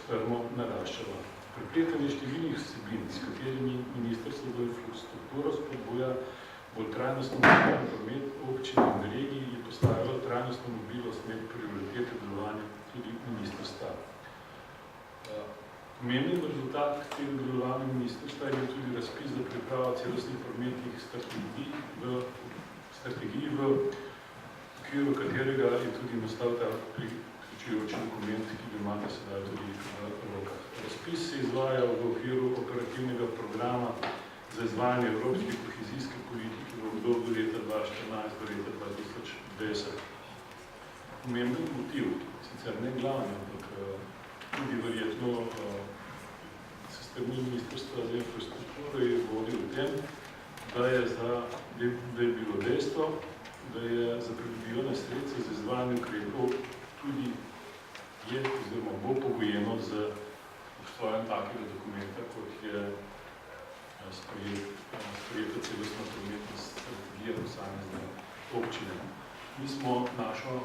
strmo naraščala. Prepletanje številnih vsebin, s katerimi Ministrstvo za infrastrukturo spodbuja bolj trajnostno mobilni promet občin in regij, je postavilo trajnostno mobilnost med prioritete delovanja tudi ministrstva. Pomemben rezultat tega delovanja ministrstva je tudi razpis za pripravo celostnih prometnih strategij, v okviru katerega je tudi nastal ta priključujoči dokument, ki ga imate sedaj tudi v rokah. Razpis se izvaja v okviru operativnega programa za izvajanje evropske kohezijske politike v obdobju leta 2014 do leta 2020. Pomemben motiv, sicer ne glavni, ampak tudi verjetno se strani Ministrstva za infrastrukturo je vodil v tem, da je bilo dejstvo, da je za pridobivanje sredstev za izvajanje ukrepov tudi je oziroma bo pogojeno z obstojem takega dokumenta, kot je sprejeta celostna prometna strategija posamezne občine. Mi smo našo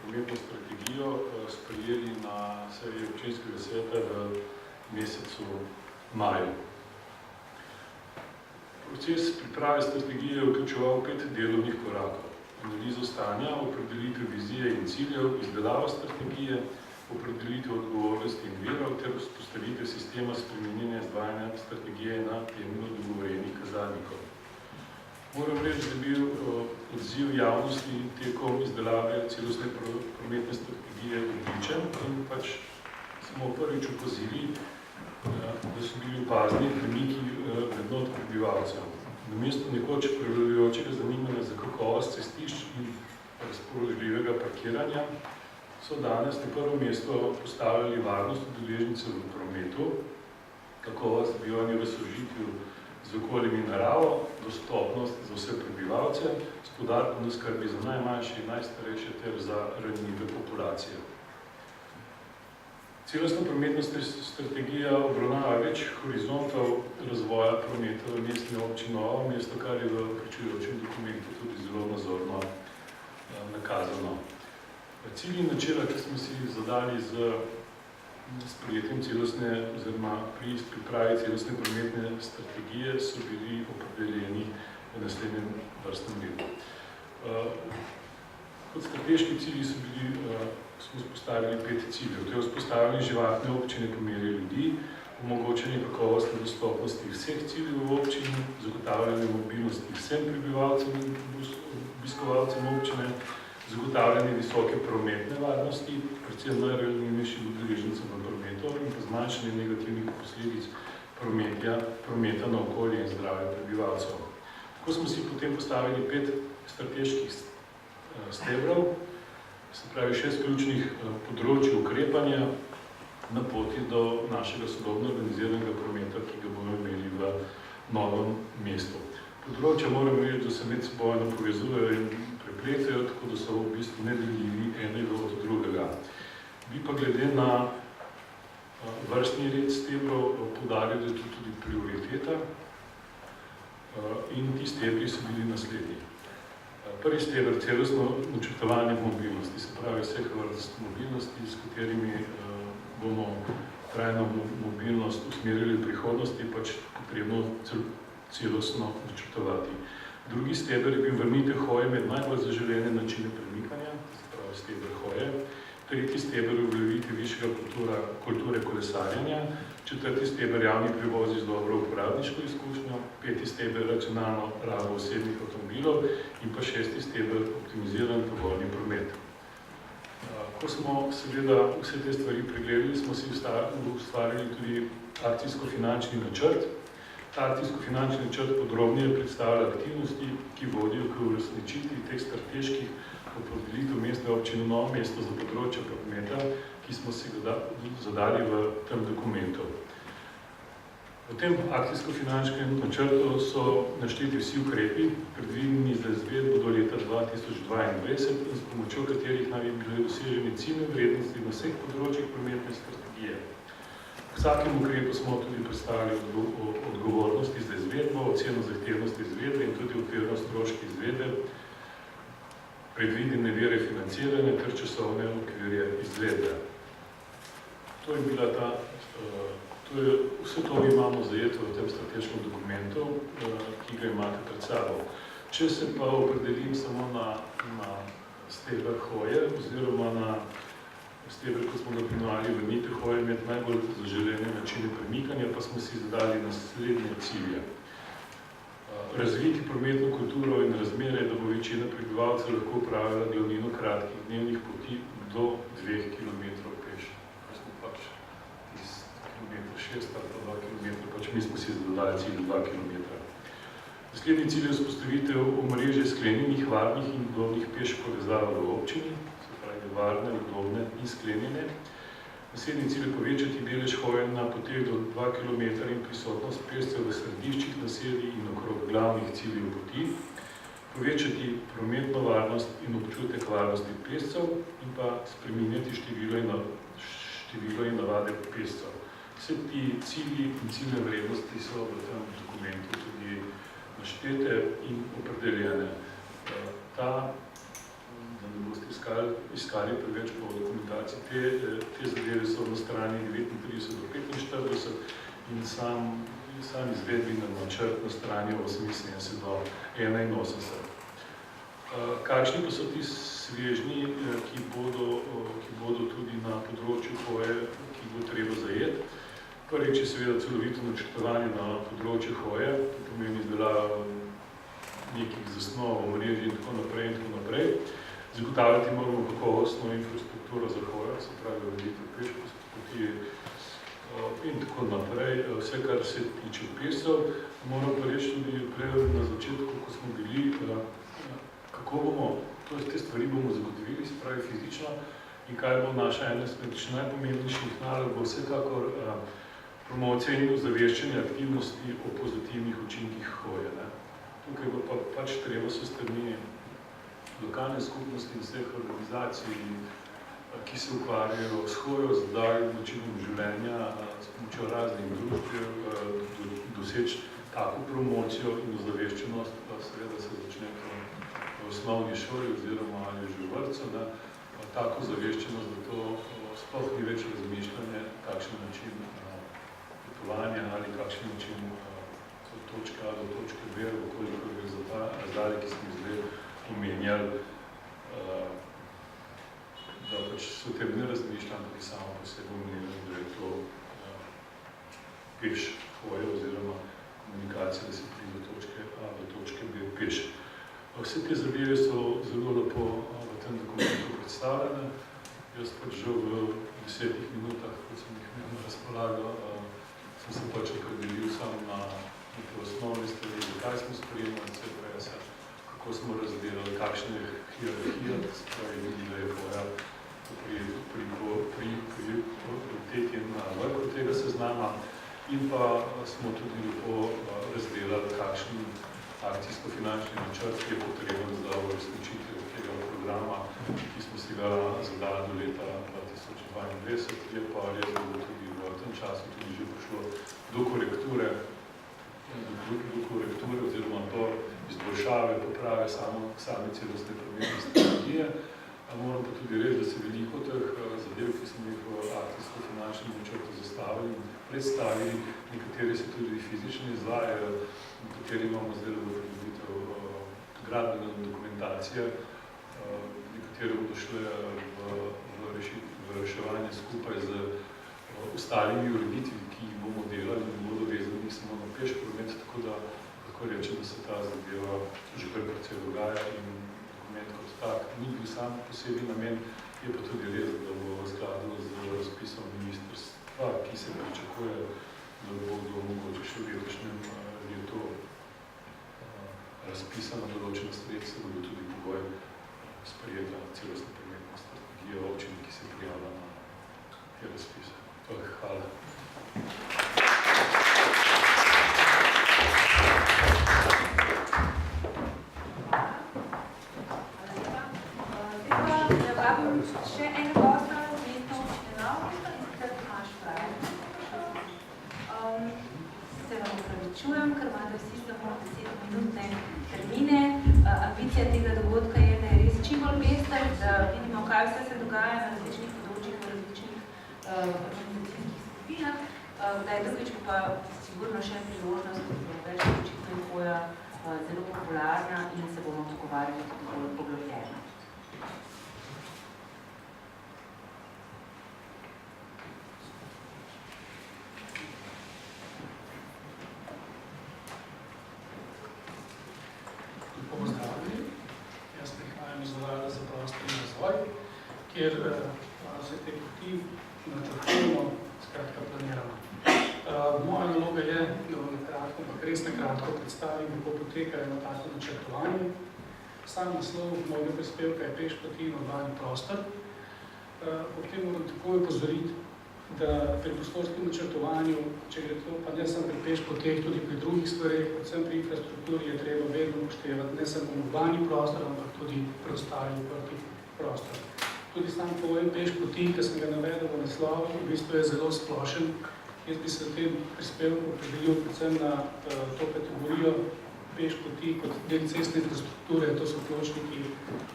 prometno strategijo sprejeli na seji občinskega sveta v mesecu maju. Proces priprave strategije je vključeval 5 delovnih korakov. Analizo stanja, opredelitev vizije in ciljev, izdelavo strategije, opredelitev odgovornosti in virov ter vzpostavitev sistema spremenjenja izvajanja strategije na temeljno dogovorenih kazalnikov. Moram reči, da je bil odziv javnosti tekom izdelave celostne prometne strategije odličen in pač smo prvič opazili, da so bili opazni premiki vrednot prebivalcev. Namesto nekoč prevladujočega zanimanja za kakovost cestišč in razpoložljivega parkiranja so danes na prvo mesto postavljali varnost udeležencev v prometu, kakovost bivanja v sožitju z okoljem in naravo, dostopnost za vse prebivalce, s poudarkom na skrbi za najmanjše in najstarejše ter za ranljive populacije. Celostna prometna strategija obravnava več horizontov razvoja prometa v mestni občini Novo mesto, kar je v pričujočem dokumentu tudi zelo nazorno nakazano. Cilji in načela, ki smo si zadali z sprejetjem celostne oziroma pri pripravi celostne prometne strategije so bili opredeljeni v naslednjem vrstnem letu. Kot strateški cilji smo vzpostavili 5 ciljev. To je vzpostavljanje živahne občine po meri ljudi, omogočanje kakovostne dostopnosti vseh ciljev v občini, zagotavljanje mobilnosti vsem prebivalcem in obiskovalcem občine, zagotavljanje visoke prometne varnosti, predvsem najranljivejšim udeležencem v prometu in pa zmanjšanje negativnih posledic prometa na okolje in zdravje prebivalcev. Tako smo si potem postavili 5 strateških stebrov, se pravi 6 ključnih področij ukrepanja na poti do našega sodobno organiziranega prometa, ki ga bomo imeli v Novem mestu. Področja moram reči, da se med sebojno povezujejo in prepletajo, tako da so v bistvu nedeljivi enega od drugega. Bi pa glede na vrstni red stebrov poudaril, da je to tudi prioriteta in ti stebri so bili naslednji. Prvi steber, celostno načrtovanje mobilnosti, se pravi vseh vrst mobilnosti, s katerimi bomo trajno mobilnost usmerili v prihodnosti, pač potrebno celostno načrtovati. Drugi steber je bil vrnitev hoje med najbolj zaželene načine premikanja, se pravi steber hoje. Tretji steber je uveljavitev višjega kulture kolesarjenja. Četrti steber javni prevozi z dobro uporabniško izkušnjo. Peti steber racionalno rabo osebnih avtomobilov in pa šesti steber optimiziran tovorni promet. Ko smo seveda vse te stvari pregledali, smo si ustvarili tudi akcijsko-finančni načrt. Ta akcijsko-finančni načrt podrobneje predstavlja aktivnosti, ki vodijo k uresničitvi teh strateških opredelitev mestne občine Novo mesto za področje prometa, ki smo si ga zadali v tem dokumentu. V tem akcijsko-finančnem načrtu so našteti vsi ukrepi, predvideni za izvedbo do leta 2022, s pomočjo katerih naj bi bile dosežene ciljne vrednosti na vseh področjih prometne strategije. V vsakem ukrepu smo tudi predstavili odgovornosti za izvedbo, oceno zahtevnosti izvedbe in tudi okvirno stroške izvedbe, predvidene vire financiranja ter časovne okvirje izvedbe. To je bila vse to imamo zajeto v tem strateškem dokumentu, ki ga imate pred sabo. Če se pa opredelim samo na steber hoje, oziroma na steber, kot smo ga poimenovali, vrnitev hoje med najbolj zaželene načine premikanja, pa smo si zadali naslednje cilje. Razviti prometno kulturo in razmere, da bo večina prebivalcev lahko upravila glavnino kratkih dnevnih poti do 2 km peš. Ko smo pač iz kilometra 6 ali pa 2 km, pač mi smo si zadali cilj 2 km. Naslednji cilj je vzpostavitev omrežja sklenjenih, varnih in udobnih peš povezav v občini, se pravi varne, udobne in sklenjene. Naslednji cilj je povečati delež hoje na poteh do 2 km in prisotnost pešcev v središčih naselij in okrog glavnih ciljev poti, povečati prometno varnost in občutek varnosti pešcev in pa spreminjati število in navade pešcev. Vse ti cilji in ciljne vrednosti so v tem dokumentu tudi naštete in opredeljene. Da ne boste iskali preveč po dokumentaciji. Te zadeve so na strani 39 do 45 in sam izvedbeni načrt na strani 78 do 81. Kakšni pa so ti svežnji, ki bodo tudi na področju hoje, ki bo treba zajeti? Prvič je seveda celovito načrtovanje na področju hoje, to pomeni izdelava nekih zasnov, omrežij in tako naprej. Zagotavljati moramo kakovostno infrastrukturo za hojo, se pravi ureditev pešpoti in tako naprej. Vse, kar se tiče pešcev, moram pa reči tudi prej na začetku, ko smo bili, kako bomo, te stvari bomo zagotovili, se pravi fizično, in kaj bo naša ena izmed najpomembnejših nalog, bo vsekakor promocija in ozaveščanje aktivnosti o pozitivnih učinkih hoje. Tukaj bo pa pač treba se strani lokalne skupnosti in vseh organizacij, ki se ukvarjajo s hojo, z zdravim načinom življenja, s pomočjo raznih družb, doseči tako promocijo in ozaveščenost, pa seveda se začne v osnovni šoli oziroma ali že v vrtcu, tako ozaveščenost, da to sploh ni več razmišljanje, kakšen način potovanja ali kakšen način od točke A do točke B, koliko gre za ta razdalje, ki smo zdaj omenjali, da pač se o tem ne razmišljam, ampak samo po sebi omenjali, da je to peš hoje oziroma komunikacije, da se pride do točke A do točke B peš. Vse te zadeve so zelo lepo v tem dokumentu predstavljene. Jaz pač že v 10 minutah, kot sem jih imel na razpolago, sem se pač opredelil sam na neke osnovne stvari, zakaj smo sprejemali CPS-a, kako smo razdelali, kakšne hierarhije, spravi vidi, da je hoja pri prioriteti na vrhu tega seznama, in pa smo tudi lepo razdelali, kakšen akcijsko-finančni načrt je potreben za uresničitev tega programa, ki smo si ga zadali do leta 2022, je pa res, da bo tudi v tem času tudi že prišlo do korekture oziroma do izboljšave, poprave same celostne prometne strategije. Moram pa tudi reči, da se veliko teh zadev, ki smo jih v akcijsko-finančnem načrtu zastavili, predstavili, nekateri se tudi fizično izvajajo, nekateri imamo zdaj v predviditev gradbene dokumentacije, nekatere bodo šle v reševanje skupaj z ostalimi ureditvi, ki jih bomo delali in bodo vezani samo na peš promet, tako da lahko rečem, da se ta zadeva že kar precej dogaja in dokument kot tak ni bil sam posebej namen, je pa tudi res, da bo v skladu z razpisom ministrstva, ki se pričakuje, da bodo mogoče še v letošnjem letu razpisana določena sredstva, da bo tudi pogoj sprejeta celostna prometna strategija občin, ki se prijavlja na te razpise. Hvala. Še enega gosta z Mestne občine Novo Mesto in sicer Tomaž Fraj. Se vam opravičujem, ker imate vsi samo 10-minutne termine. Ambicija tega dogodka je, da je res čim bolj pester, da vidimo, kaj vse se dogaja na različnih področjih, v različnih organizacijskih skupinah. Da je drugič pa sigurno še priložnost, da bo več očitno in hoja zelo popularna in se bomo pogovarjali tudi bolj poglobljeno. kjer se te poti načrtujemo, skratka planiramo. Moja naloga je, da vam nakratko, ampak res nakratko predstavim, kako poteka eno tako načrtovanje. Sam naslov mojega prispevka je peš poti in urbani prostor. Ob tem moram takoj opozoriti, da pri prostorskem načrtovanju, če gre to, pa ne samo pri peš poteh, tudi pri drugih stvareh, predvsem pri infrastrukturi, je treba vedno upoštevati ne samo urbani prostor, ampak tudi preostali odprti prostor. Tudi sam pojem peš poti, ki sem ga navedel v naslovu, v bistvu je zelo splošen. Jaz bi se v tem prispevku opredelil predvsem na to kategorijo peš poti kot del cestne infrastrukture, to so pločniki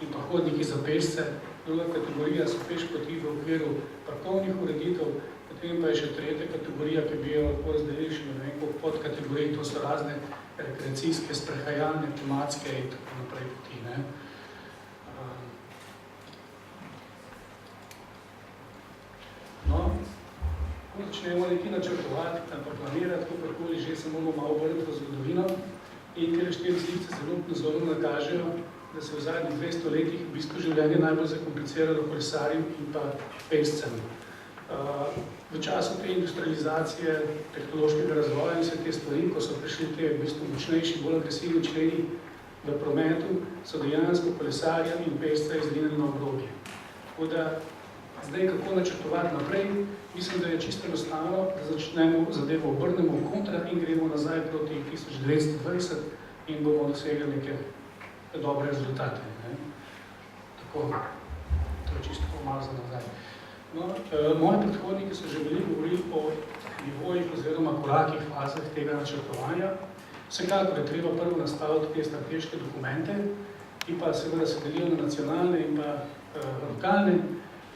in pa hodniki za pešce. Druga kategorija so peš poti v okviru parkovnih ureditev, potem pa je še tretja kategorija, ki bi jo lahko razdelili še na nekaj podkategorij, to so razne rekreacijske, sprehajalne, tematske in tako naprej poti. Ne? No, ko začnemo nekaj načrtovati, pa planirati, kakorkoli že se moramo malo obrniti v zgodovino in te štiri slice zelo nazorno nakažejo, da se v zadnjih 200 letih v bistvu življenje najbolj zakompliciralo kolesarjem in pa pešcem. V času te industrializacije, tehnološkega razvoja in vse te stvari, ko so prišli te v bistvu močnejši, bolj agresivni členi v prometu, so dejansko kolesarja in pešca izrinili na obrobje. Tako da zdaj, kako načrtovati naprej, mislim, da je čisto enostavno, da začnemo zadevo obrnemo v kontra in gremo nazaj proti 1920 in bomo dosegli neke dobre rezultate. Ne? Tako, to je čisto malo za nazaj. No, moji predhodniki so že bili govorili o nivojih oziroma korakih, fazah tega načrtovanja. Vsekakor je treba prvo nastaviti te strateške dokumente in pa seveda se delijo na nacionalne in pa lokalne.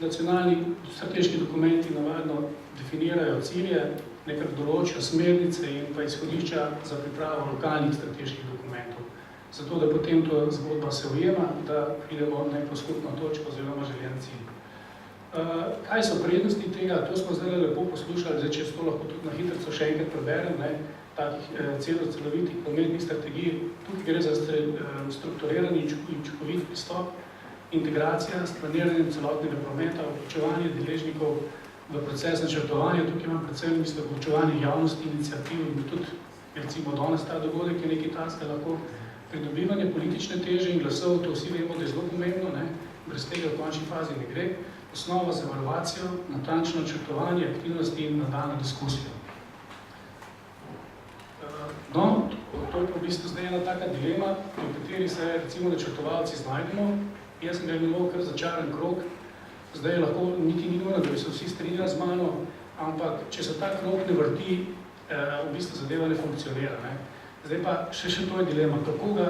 Nacionalni strateški dokumenti navadno definirajo cilje, nekako določijo smernice in pa izhodišča za pripravo lokalnih strateških dokumentov. Zato, da potem to zgodba se ujema, da pridemo na neko skupno točko oziroma željen cilj. Kaj so prednosti tega? To smo zdaj lepo poslušali, zdaj, če to lahko tudi na hitrico še enkrat preberem, takih celovitih prometnih strategij. Tukaj gre za strukturiran in učinkovit pristop, integracija s planiranjem celotnega prometa, vključevanje deležnikov v proces načrtovanja. Tukaj imam predvsem vključevanje javnosti, iniciativ in tudi, recimo danes ta dogodek je nekaj takega lahko, pridobivanje politične teže in glasov, to vsi vemo, da je zelo pomembno, brez tega v končni fazi ne gre. Osnova za evaluacijo, natančno načrtovanje, aktivnosti in nadaljnjo diskusijo. No, to je pa v bistvu zdaj ena taka dilema, v kateri se recimo načrtovalci znajdemo. Jaz sem ga imenoval kar začaran krog. Zdaj lahko niti ni nujno, da bi se vsi strinjali z mano, ampak če se ta krog ne vrti, v bistvu zadeva ne funkcionira. Zdaj pa še to je dilema, kako ga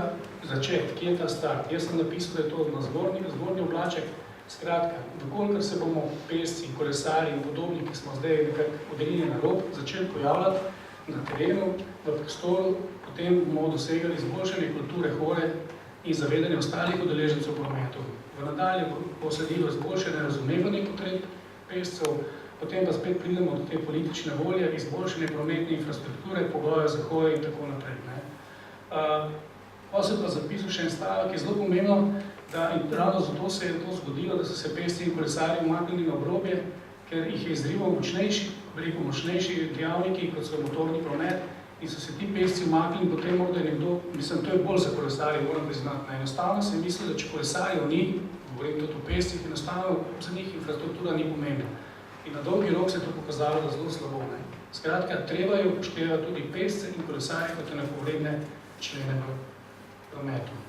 začeti, kje je ta start. Jaz sem napisal, da je to na zgornji oblaček. Skratka, dokolikor se bomo pešci, kolesari in podobni, ki smo zdaj nekako odrinjeni na rob, začeli pojavljati na terenu, v prostoru, potem bomo dosegali izboljšanje kulture hoje in zavedanje ostalih udeležencev v prometu. V nadalje bo sledilo izboljšanje razumevanja potreb pešcev, potem pa spet pridemo do te politične volje, izboljšanje prometne infrastrukture, pogoja za hoje in tako naprej. Pa se pa zapisal še en stavek, ki je zelo pomembno, da in ravno zato se je to zgodilo, da so se pešci in kolesarji umaknili na obrobje, ker jih je izrival močnejši dejavniki, kot so motorni promet, in so se ti pešci umaknili, potem morda je nekdo, mislim, to je bolj za kolesarje, moram priznati, enostavno se je mislil, da če kolesarjev ni, govorim tudi o pešcih, enostavno za njih infrastruktura ni pomembna. In na dolgi rok se je to pokazalo, da zelo slabo. Skratka, treba je upoštevati tudi pešce in kolesarje kot enakovredne člene v prometu.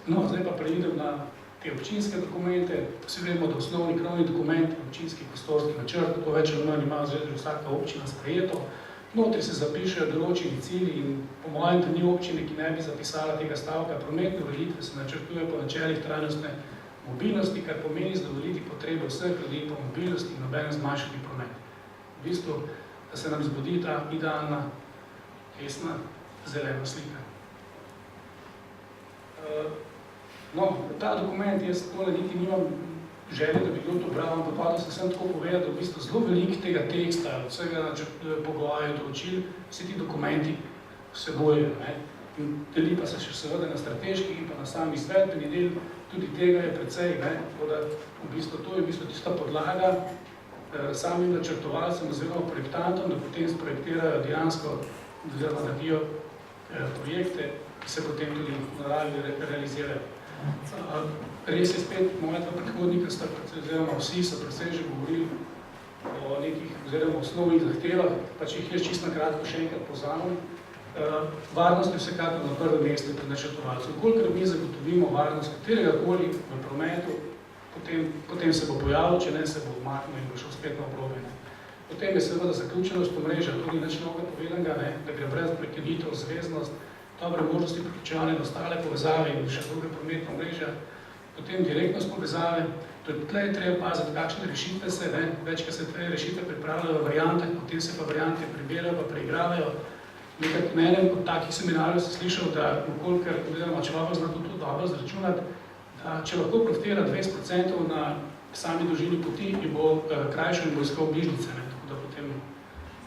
No, zdaj pa preidem na te občinske dokumente. Vsi vemo, da osnovni krovni dokument, občinski prostorski načrt, to več ali manj ima že vsaka občina sprejeto. Notri se zapišejo določeni cilji in po mojem, da ni občine, ki ne bi zapisala tega stavka. Prometne ureditve se načrtuje po načelih trajnostne mobilnosti, kar pomeni zadovoljiti potrebe vseh ljudi po mobilnosti in nobenem zmanjšati promet. V bistvu, da se nam zbudi ta idealna, tesna, zelena slika. No, ta dokument, jaz tole niti nimam želje, da bi kdo to bral, ampak pa da sem tako povedal, da v bistvu zelo veliko tega teksta, vsega pogoja, določil, vsi ti dokumenti vsebojejo. In deli pa se še seveda na strateški in pa na sami izvedbeni del, tudi tega je precej, tako da v bistvu to je v bistvu tista podlaga samim načrtovalcem oziroma projektantom, da potem sprojektirajo dejansko, oziroma naredijo projekte, ki se potem tudi v naravi realizirajo. Res je spet, moja dva predhodnika, oziroma vsi so predvsej že govorili o nekih oziroma osnovnih zahtevah, pa če jih jaz čisto na kratko še enkrat povzamem. Varnost je vsekakor na prvem mestu pri načrtovalcu. Kolikor mi zagotovimo varnost kateregakoli v prometu, potem se bo pojavil, če ne se bo umaknil in bo šel spet na obrobje. Potem je seveda zaključenost omrežja, tudi nič novega povedanega, da gre brez prekinitev, zveznost, dobre možnosti priključevanja na ostale povezave in še druge prometne omrežja, potem direktnost povezave, tle je treba paziti, kakšne rešitve se, večkrat se te rešitve pripravljajo v variantah, potem se pa variante prebirajo, pa preigravajo. Nekaj na enem od takih seminarjev sem slišal, da vkolikor, oziroma človek zna to tudi dobro zračunati, da če lahko profitira 20% na sami dolžini poti, jo bo krajšo in bo iskal bližnice, tako da potem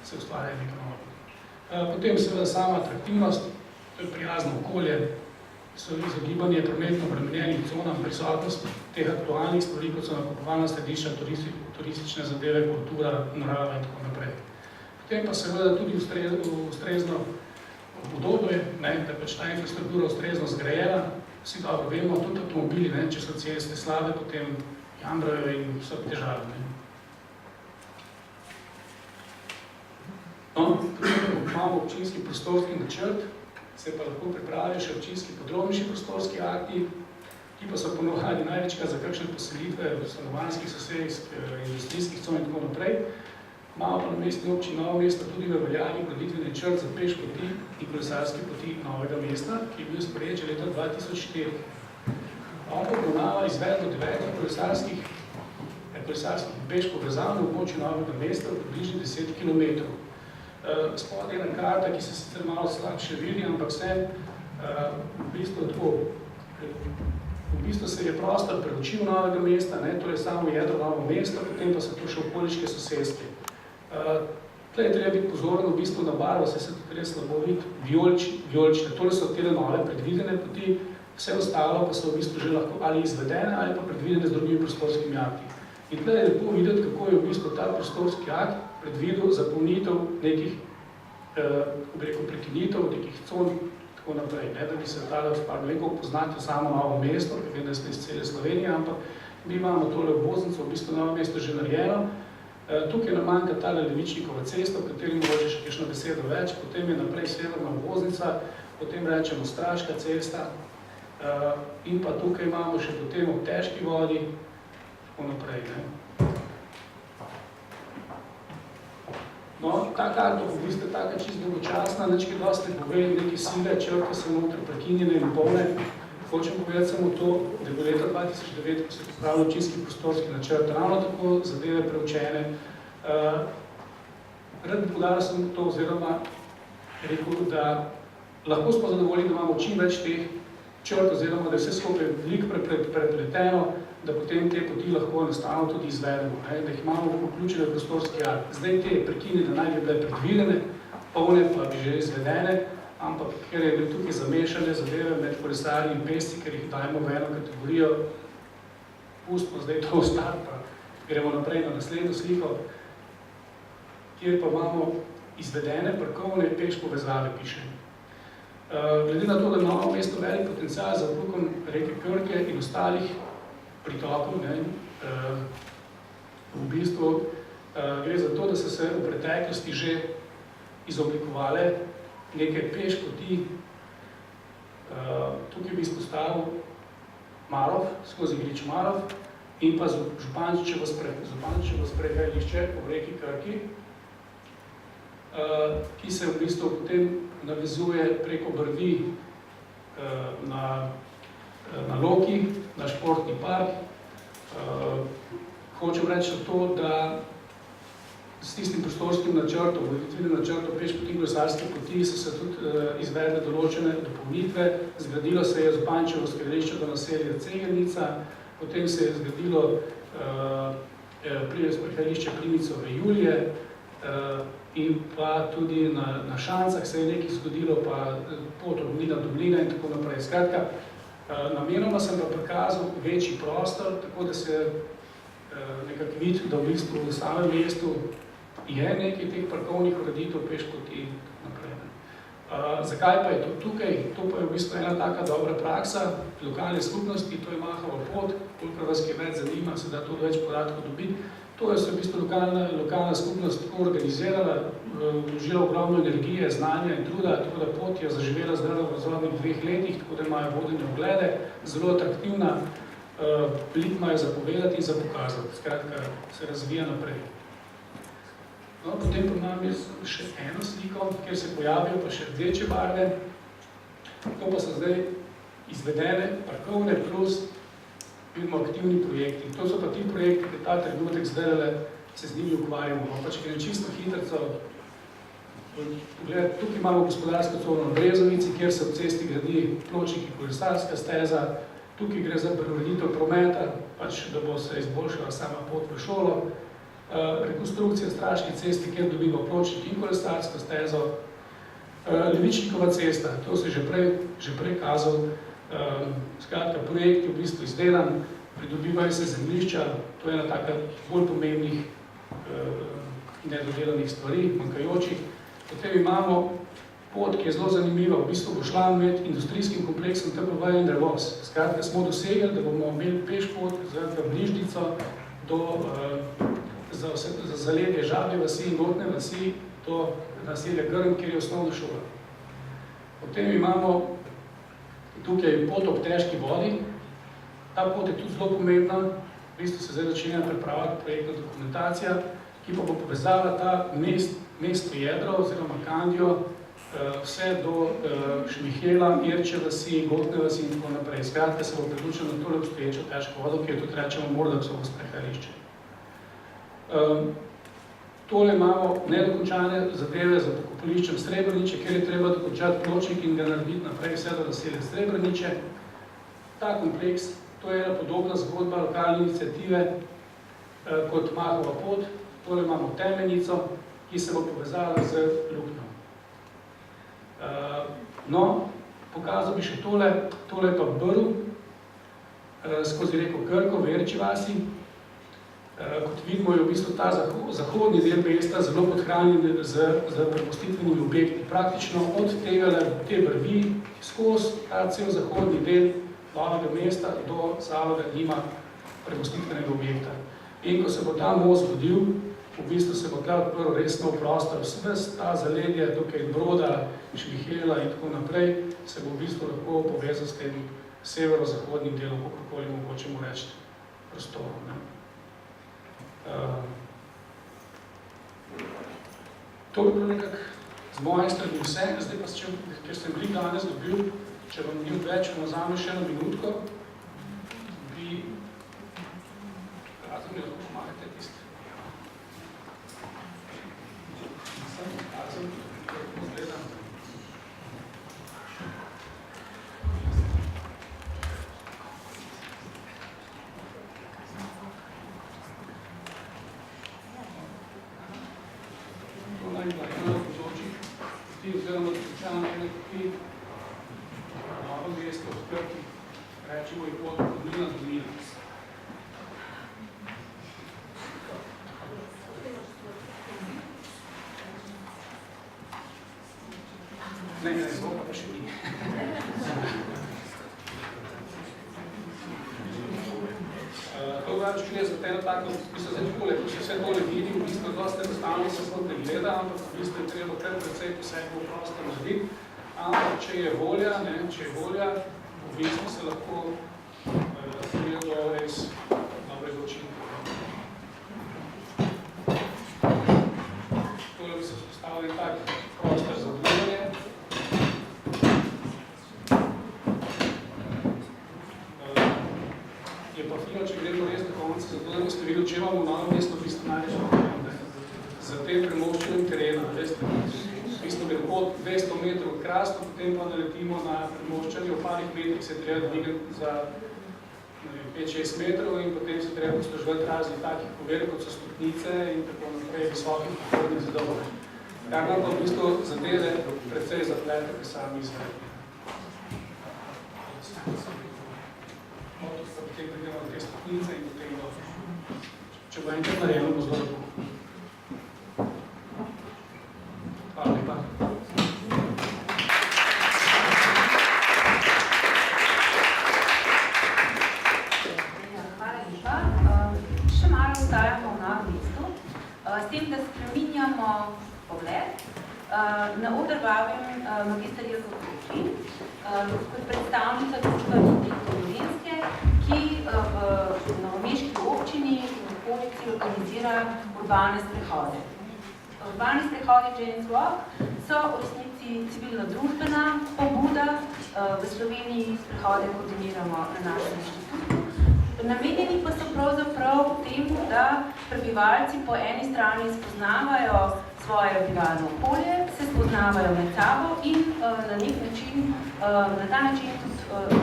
se ustvarja nekaj novo. Potem seveda sama atraktivnost, to je prijazno okolje, so izogibanje prometno obremenjenih conam, prisotnost teh aktualnih stvari, kot so nakupovalna središča, turistične zadeve, kultura, narava in tako naprej. Potem pa seveda tudi ustrezno obdobje, da pač ta infrastruktura ustrezno zgrajena, vsi dobro vemo, tudi avtomobili, če so ceste slabe, potem jamrajo in so težave. No, imamo občinski prostorski načrt, se pa lahko pripravijo še občinski podrobnejši prostorski akti, ki pa so ponovadi največkrat za kakšne poselitve v stanovanjskih, sosedskih, industrijskih con in tako naprej. Imamo pa na mestni občini Novo mesto tudi v veljavi ureditveni načrt za peš poti in kolesarske poti Novega mesta, ki je bil sprejet že leta 2004. On pa obravnava izvedbo 9 kolesarskih peš povezav na območju Novega mesta v približno 10 km. Spodaj ena karta, ki se sicer malo slabše vidi, ampak vse v bistvu tako v bistvu se je prostor preučil Novega mesta, ne, to je samo jedro Novo mesto, potem pa so to še okoliške soseske. Tukaj je treba biti pozoren v bistvu na barvo, se tudi res slabo vidi, vijolične. Tole so te nove predvidene poti, vse ostalo pa so v bistvu že lahko ali izvedene ali pa predvidene z drugimi prostorskimi akti. In tukaj je lepo videti, kako je v bistvu ta prostorski akt predvidel zapolnitev nekih prekinitev, nekih con, tako naprej. Ne, da bi se tale veliko poznati samo Novo mesto, ker vem, da smo iz cele Slovenije, ampak mi imamo tole obvoznico, v bistvu Novo mesto že narejeno. Tukaj nam manjka tale Levičnikova cesta, v kateri mogoče še kakšno besedo več, potem je naprej severna obvoznica, potem rečemo Straška cesta in pa tukaj imamo še potem ob težki vodi, tako naprej. Ne. No, ta karta v bistvu je taka čisto dolgočasna, nič kaj dosti ne pove, neke sive črke so notri prekinjene in polne. Hočem povedati samo to, da je leta 2009, ko se je pripravil občinski prostorski načrt, ravno tako zadeve preučene. Rad bi poudaril sem to, oziroma rekel, da lahko smo zadovoljni, da imamo čim več teh črt, oziroma da je vse skupaj veliko prepleteno, da potem te poti lahko enostavno tudi izvedemo, da jih imamo vključene v prostorski akt. Zdaj te prekinjene naj bi bile predvidene, polne pa bi že izvedene, ampak ker je bil tukaj zamešane zadeve med kolesarji in pesti, ker jih dajemo v eno kategorijo, pustimo zdaj to ostati, pa gremo naprej na naslednjo sliko, kjer pa imamo izvedene parkovne peš povezave, piše. Glede na to, da imamo mesto velik potencial za oblukom reke Krke in ostalih pritokov, v bistvu gre za to, da so se v preteklosti že izoblikovale nekaj peš poti. Tukaj bi izpostavil Marov, skozi Grič Marov in pa Župančičevo sprehajališče v reki Krki, ki se v bistvu potem navezuje preko brvi na Loki, na športni park. Hočem reči to, da s tistim prostorskim načrtom, voditvenim načrtom peš poti in kolesarske poti so se tudi izvedle določene dopolnitve. Zgradilo se je Župančičevo sprehajališče do naselja Cegernica, potem se je zgradilo sprehajališče Primicove Julije in pa tudi na Šancah se je nekaj zgodilo, pa pot od Mlina do Mlina in tako naprej. Skratka, namenoma sem pa prikazal večji prostor, tako da se nekako vidi, da v bistvu v samem mestu je nekaj teh parkovnih ureditev, peš poti in tako naprej. Zakaj pa je to tukaj? To pa je v bistvu ena taka dobra praksa lokalne skupnosti, to je Mahova pot, koliko vas je več zanima, se da tudi več podatkov dobiti. To je se v bistvu lokalna skupnost tako organizirala, vložila ogromno energije, znanja in truda, tako da pot je zaživela zdaj v zadnjih 2 letih, tako da imajo vodene oglede, zelo atraktivna, veliko imajo za povedati in za pokazati, skratka se razvija naprej. No, potem pa imam še eno sliko, kjer se pojavijo pa še rdeče barve. To pa so zdaj izvedene parkovne plus vidimo aktivni projekti. To so pa ti projekti, ki ta trenutek zdaj se z njimi ukvarjamo. No, pač grem čisto hitrco. Tukaj imamo gospodarsko cono na Brezovici, kjer se v cesti gradi pločnik in kolesarska steza. Tukaj gre za preureditev prometa, pač da bo se izboljšala sama pot v šolo. Rekonstrukcija Straške ceste, kjer dobimo pločnik in kolesarsko stezo. Levičnikova cesta, to se že prej kazal. Skratka, projekt je v bistvu izdelan, pridobivajo se zemljišča, to je ena taka bolj pomembnih nedodelanih stvari, manjkajočih. Potem imamo pot, ki je zelo zanimiva, v bistvu bo šla med industrijskim kompleksom TPV in Revoz. Skratka, smo dosegli, da bomo imeli peš pot za bližnjico za zaledje Žabje vasi in Gotne vasi do naselja Grm, kjer je osnovna šola. Potem imamo tukaj pot ob težki vodi. Ta pot je tudi zelo pomembna, v bistvu se zdaj začenja pripravljati projektna dokumentacija, ki pa bo povezala ta mesto jedro oziroma Kandijo vse do Šmihela, Irče vasi, Gotne vasi in tako naprej. Skratka se bo priključila na tole obstoječo težko vodo, ki jo tudi rečemo Mordaksovo sprehajališče. Tole imamo nedokončane zadeve za pokopališčem Srebrniče, kjer je treba dokončati pločnik in ga narediti naprej vse do naselja Srebrniče. ta kompleks, to je ena podobna zgodba lokalne iniciative kot Mahova pot. Tole imamo temeljnico, ki se bo povezala z luknjo. No, pokazal bi še tole je pa Brv, skozi reko Krko, v Erči vasi. Kot vidimo, je v bistvu ta zahodni del mesta zelo podhranjen z prepustitvenimi objekti. Praktično od te vrvi skozi ta cel zahodni del glavnega mesta do Zaloga nima prepustitvenega objekta. In ko se bo ta most zgodil, v bistvu se bo tle odprl res nov prostor. Ves ta zaledje, tukaj Broda, Šmihela in tako naprej, se bo v bistvu lahko povezal s tem severo-zahodnim delom, kakorkoli mogočemo reči prostorom. To bi bilo nekako z moje strani vse. Zdaj pa, ker sem bili danes dobil, če vam ni več, vzamem še eno minutko, bi razum jo pomagate tisti. Razum, kako gledam. Oziroma odličano ene kopi novo mesto v Krki, rečemo je pot Dolina Dolina. Ne, zvoka pa še ni. To vrač gre za eno tako, zdaj takole, ko se vse tole vidi, v bistvu dosta enostavno se pot ne gleda, ampak v bistvu je treba kar precej posebno v prostor narediti. Ampak če je volja, v bistvu se lahko prije do res dobrega učinka. Tole bi se vzpostavili tak prostor za druženje. Je pa fino, če gremo res do konca, zato da boste videli, če imamo novo mesto, v bistvu največ problem, za tem premoščenim terenom. V bistvu gre pot 200 metrov krasno, potem pa naletimo na premoščanje, v parih metrih se treba dvigati za 5-6 metrov in potem se treba posluževati raznih takih pover, kot so stopnice in tako naprej visokih pohodnih zidov. Kar nam pa v bistvu zadeve precej zaplete, ki sami izvedli. Potem pridemo do te stopnice in potem do... Če bo enkrat narejeno, bo zelo lepo. Hvala lepa. Hvala lepa. Še malo ostajamo v novem mestu, s tem, da spreminjamo pogled. Na oder vabim magister Jelko Kučin, kot predstavnica društva Dolenske, ki v novomeški občini in okolici organizira urbane sprehode. Urbani sprehodi Jane's Walk so v resnici civilno-družbena pobuda. V Sloveniji sprehode koordiniramo na našem inštitutu. Namenjeni pa so pravzaprav temu, da prebivalci po eni strani spoznavajo svoje bivalno okolje, se spoznavajo med sabo in na nek način, na ta način tudi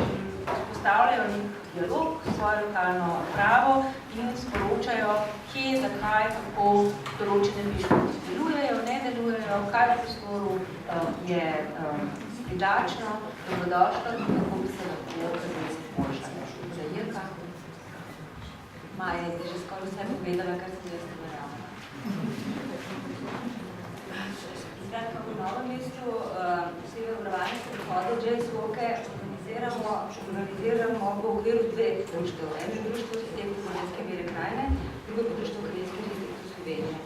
vzpostavljajo nek dialog, svojo lokalno pravo in sporočajo, kje, zakaj, kako določene mišljenje delujejo, ne delujejo, kaj v prostoru je privlačno, dobrodošlo in kako bi se lahko izboljšalo. Za Jelka. Maja je že skoraj vse povedala, kar sem jaz govorila. Skratka, v novem mestu posebej urbane sprehode Jane's Walke organiziramo v okviru dveh društev. Eno društvo Sistem Dolenske Bele krajine, drugo pa društvo Krajinskih distriktov Slovenije.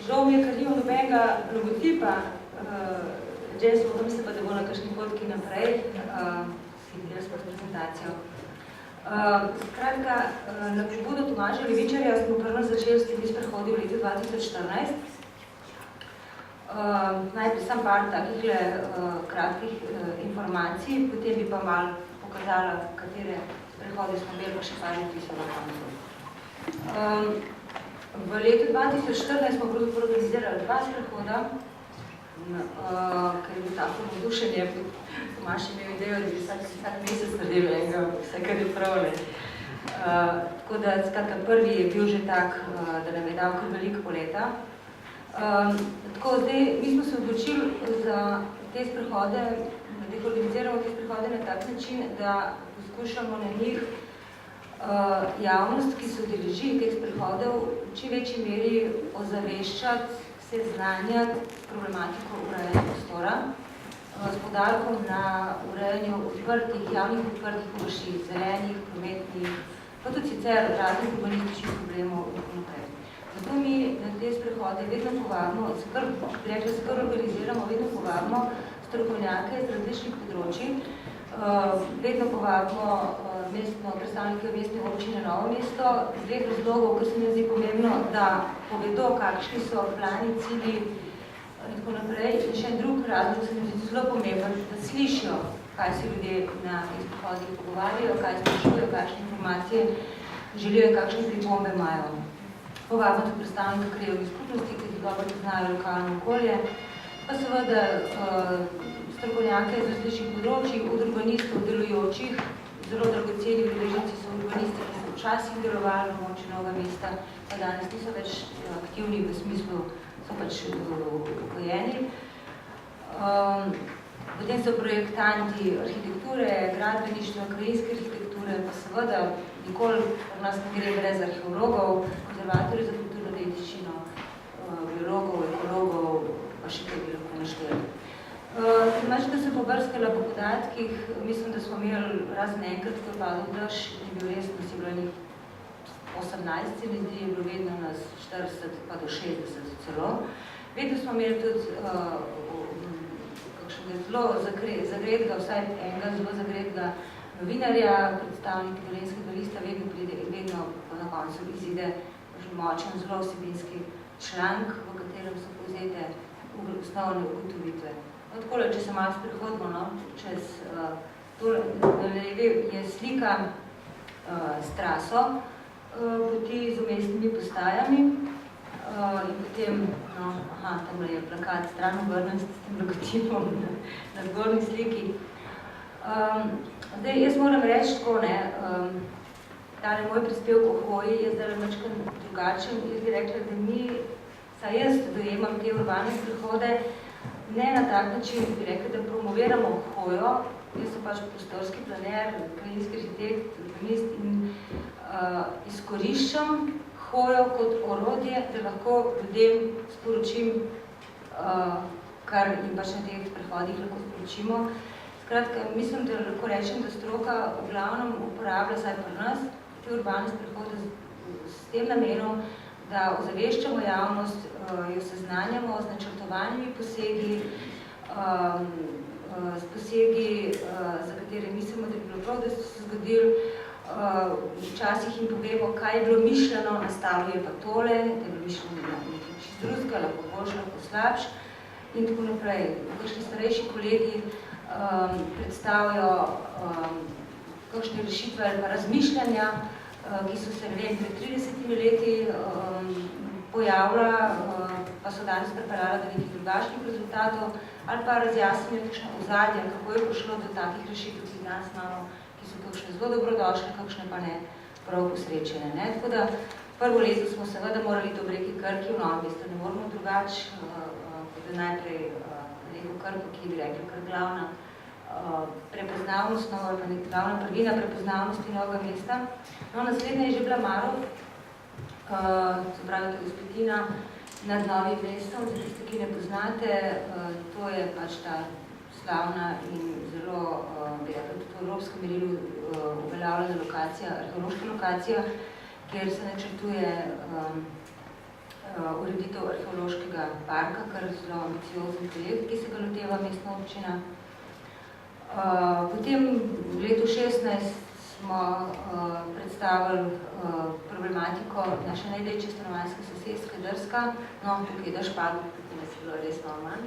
Žal mi je, ker nimam nobenega logotipa Jane's Walke, mislim pa, da bo na kakšni fotki naprej, s prezentacijo. Skratka, na pobudo Tomaža Levičarja smo prvo začeli s temi sprehodi v letu 2014. Najprej sam par takih kratkih informacij, potem bi pa malo pokazala, katere sprehode smo imeli, pa še par ljudi so na koncu. V letu 2014 smo organizirali 2 sprehoda, ker je bilo tako navdušenje Tomaž imel idejo, da bi vsak mesec naredil enega, vse kar je prav, ne. Tako da, skratka, prvi je bil že tak, da nam je dal kar veliko poleta. Tako, zdaj, mi smo se odločili za te sprehode, da jih organiziramo te sprehode na tak način, da poskušamo na njih javnost, ki se udeleži teh sprehodov, v čim večji meri ozaveščati, seznanjati s problematiko urejanja prostora, s poudarkom na urejanju javnih odprtih površin, zelenih, prometnih, pa tudi sicer raznih urbanističnih problemov in tako naprej. Zato mi na te sprehode vedno povabimo, se kar organiziramo, vedno povabimo strokovnjake iz različnih področij, vedno povabimo predstavnike mestne občine Novo mesto, z dveh razlogov, ker se mi zdi pomembno, da povedo, kakšni so plani, cilji in tako naprej. In še en drug razlog se mi zdi zelo pomemben, da slišijo, kaj se ljudje na teh sprehodih pogovarjajo, kaj sprašujejo, kakšne informacije želijo in kakšne pripombe imajo. Povabimo tudi predstavnike krajevnih skupnosti, ki dobro poznajo lokalno okolje, pa seveda strokovnjake iz različnih področij, od urbanistov, delujočih, zelo dragoceni udeleženci so urbanisti, ki so včasih delovali v območju Novega mesta, pa danes niso več aktivni v smislu, so pač upokojeni. Potem so projektanti arhitekture, gradbeništva, krajinske arhitekture, pa seveda nikoli v nas ne gre brez arheologov, konzervatorjev za kulturno dediščino, biologov, ekologov, pa še kaj bi lahko našteli. Znači, da se pobrskala po podatkih, mislim, da smo imeli razen enkrat, ko je padel dež, je bil res, da si bilo njih 18, se mi zdi, je bilo vedno nas 40 pa do 60 celo. Vedno smo imeli tudi kakšnega zelo zagredga, vsaj enega zelo zagredga novinarja, predstavniki Dolenjskega lista, vedno pride in vedno na koncu izide močen, zelo vsebinski članek, v katerem so povzete osnovne ugotovitve. Odkole, če se malo sprehodimo, čez tole je slika s traso poti z umestnimi postajami in potem, tamle je plakat stran obrnen s tem logotipom na zgornji sliki. Zdaj, jaz moram reči tako, tale moj prispevek o hoji je zdaj malo drugačen. Jaz bi rekla, da mi, saj jaz dojemam te urbane sprehode, ne na tak način, bi rekla, da promoviramo hojo, jaz sem pač prostorski planer, krajinski arhitekt, urbanist in izkoriščam hojo kot orodje, da lahko ljudem sporočim, kar jim pač na teh prehodih lahko sporočimo. Skratka, mislim, da lahko rečem, da stroka v glavnem uporablja, saj pri nas, te urbane sprehode s tem namenom, da ozaveščamo javnost, jo seznanjamo z načrtovanimi posegi, s posegi, za katere mislimo, da bi bilo prav, da so se zgodili. Včasih jim povemo, kaj je bilo mišljeno, nastalo je pa tole, da je bilo mišljeno nekaj čisto drugega, lahko boljše, lahko slabše in tako naprej. Kakšni starejši kolegi predstavijo kakšne rešitve ali pa razmišljanja, ki so se, ne vem, pred 30 leti pojavila, pa so danes preparala do nekih drugačnih rezultatov, ali pa razjasnijo kakšne ozadja, kako je prišlo do takih rešitev, ki danes imamo, ki so kakšne zelo dobrodošle, kakšne pa ne prav posrečene. Tako da prvo leto smo seveda morali to breki Krki v Novem mestu, ne moramo drugače, kot da najprej neko Krko, ki bi rekli kar glavna prepoznavnost, ali pa nek glavna prvina prepoznavnosti Novega mesta. Naslednja je že bila Marov, se pravi, to je izpetina nad Novim mestom, za tiste, ki ne poznate, to je pač ta slavna in zelo, bi rekla, tudi v evropskem merilu uveljavljena lokacija, arheološka lokacija, kjer se načrtuje ureditev arheološkega parka, kar je zelo ambiciozen projekt, ki se ga loteva mestna občina. Potem v letu 2016 smo predstavili problematiko naše največje stanovanjske sosedske Drska, tukaj je dež padel, tukaj nas je bilo res malo manj.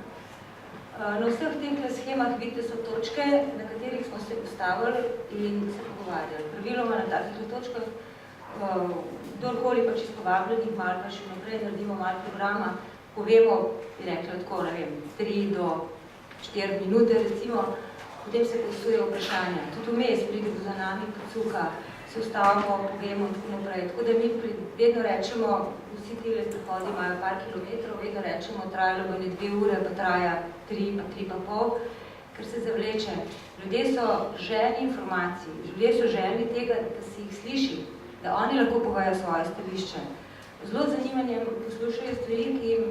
Na vseh teh schemah vidite so točke, na katerih smo se ustavili in se pogovarjali. Praviloma na takih točkah, kdorkoli pač izpovabljeni, malo pa še naprej naredimo malo programa, povemo, bi rekla tako, ne vem, 3 do 4 minute recimo, potem se posujejo vprašanja. Tudi vmes pride do za nami pocuka, se ustavimo, povemo in tako naprej. Tako da mi vedno rečemo, vsi tile prehodi imajo par kilometrov, vedno rečemo, trajalo bo ne 2 ure, pa traja 3, pa 3,5, ker se zavleče. Ljudje so željni informacij, ljudje so željni tega, da se jih sliši, da oni lahko povajo svoje stališče. Zelo z zanimanjem poslušajo stvari, ki jim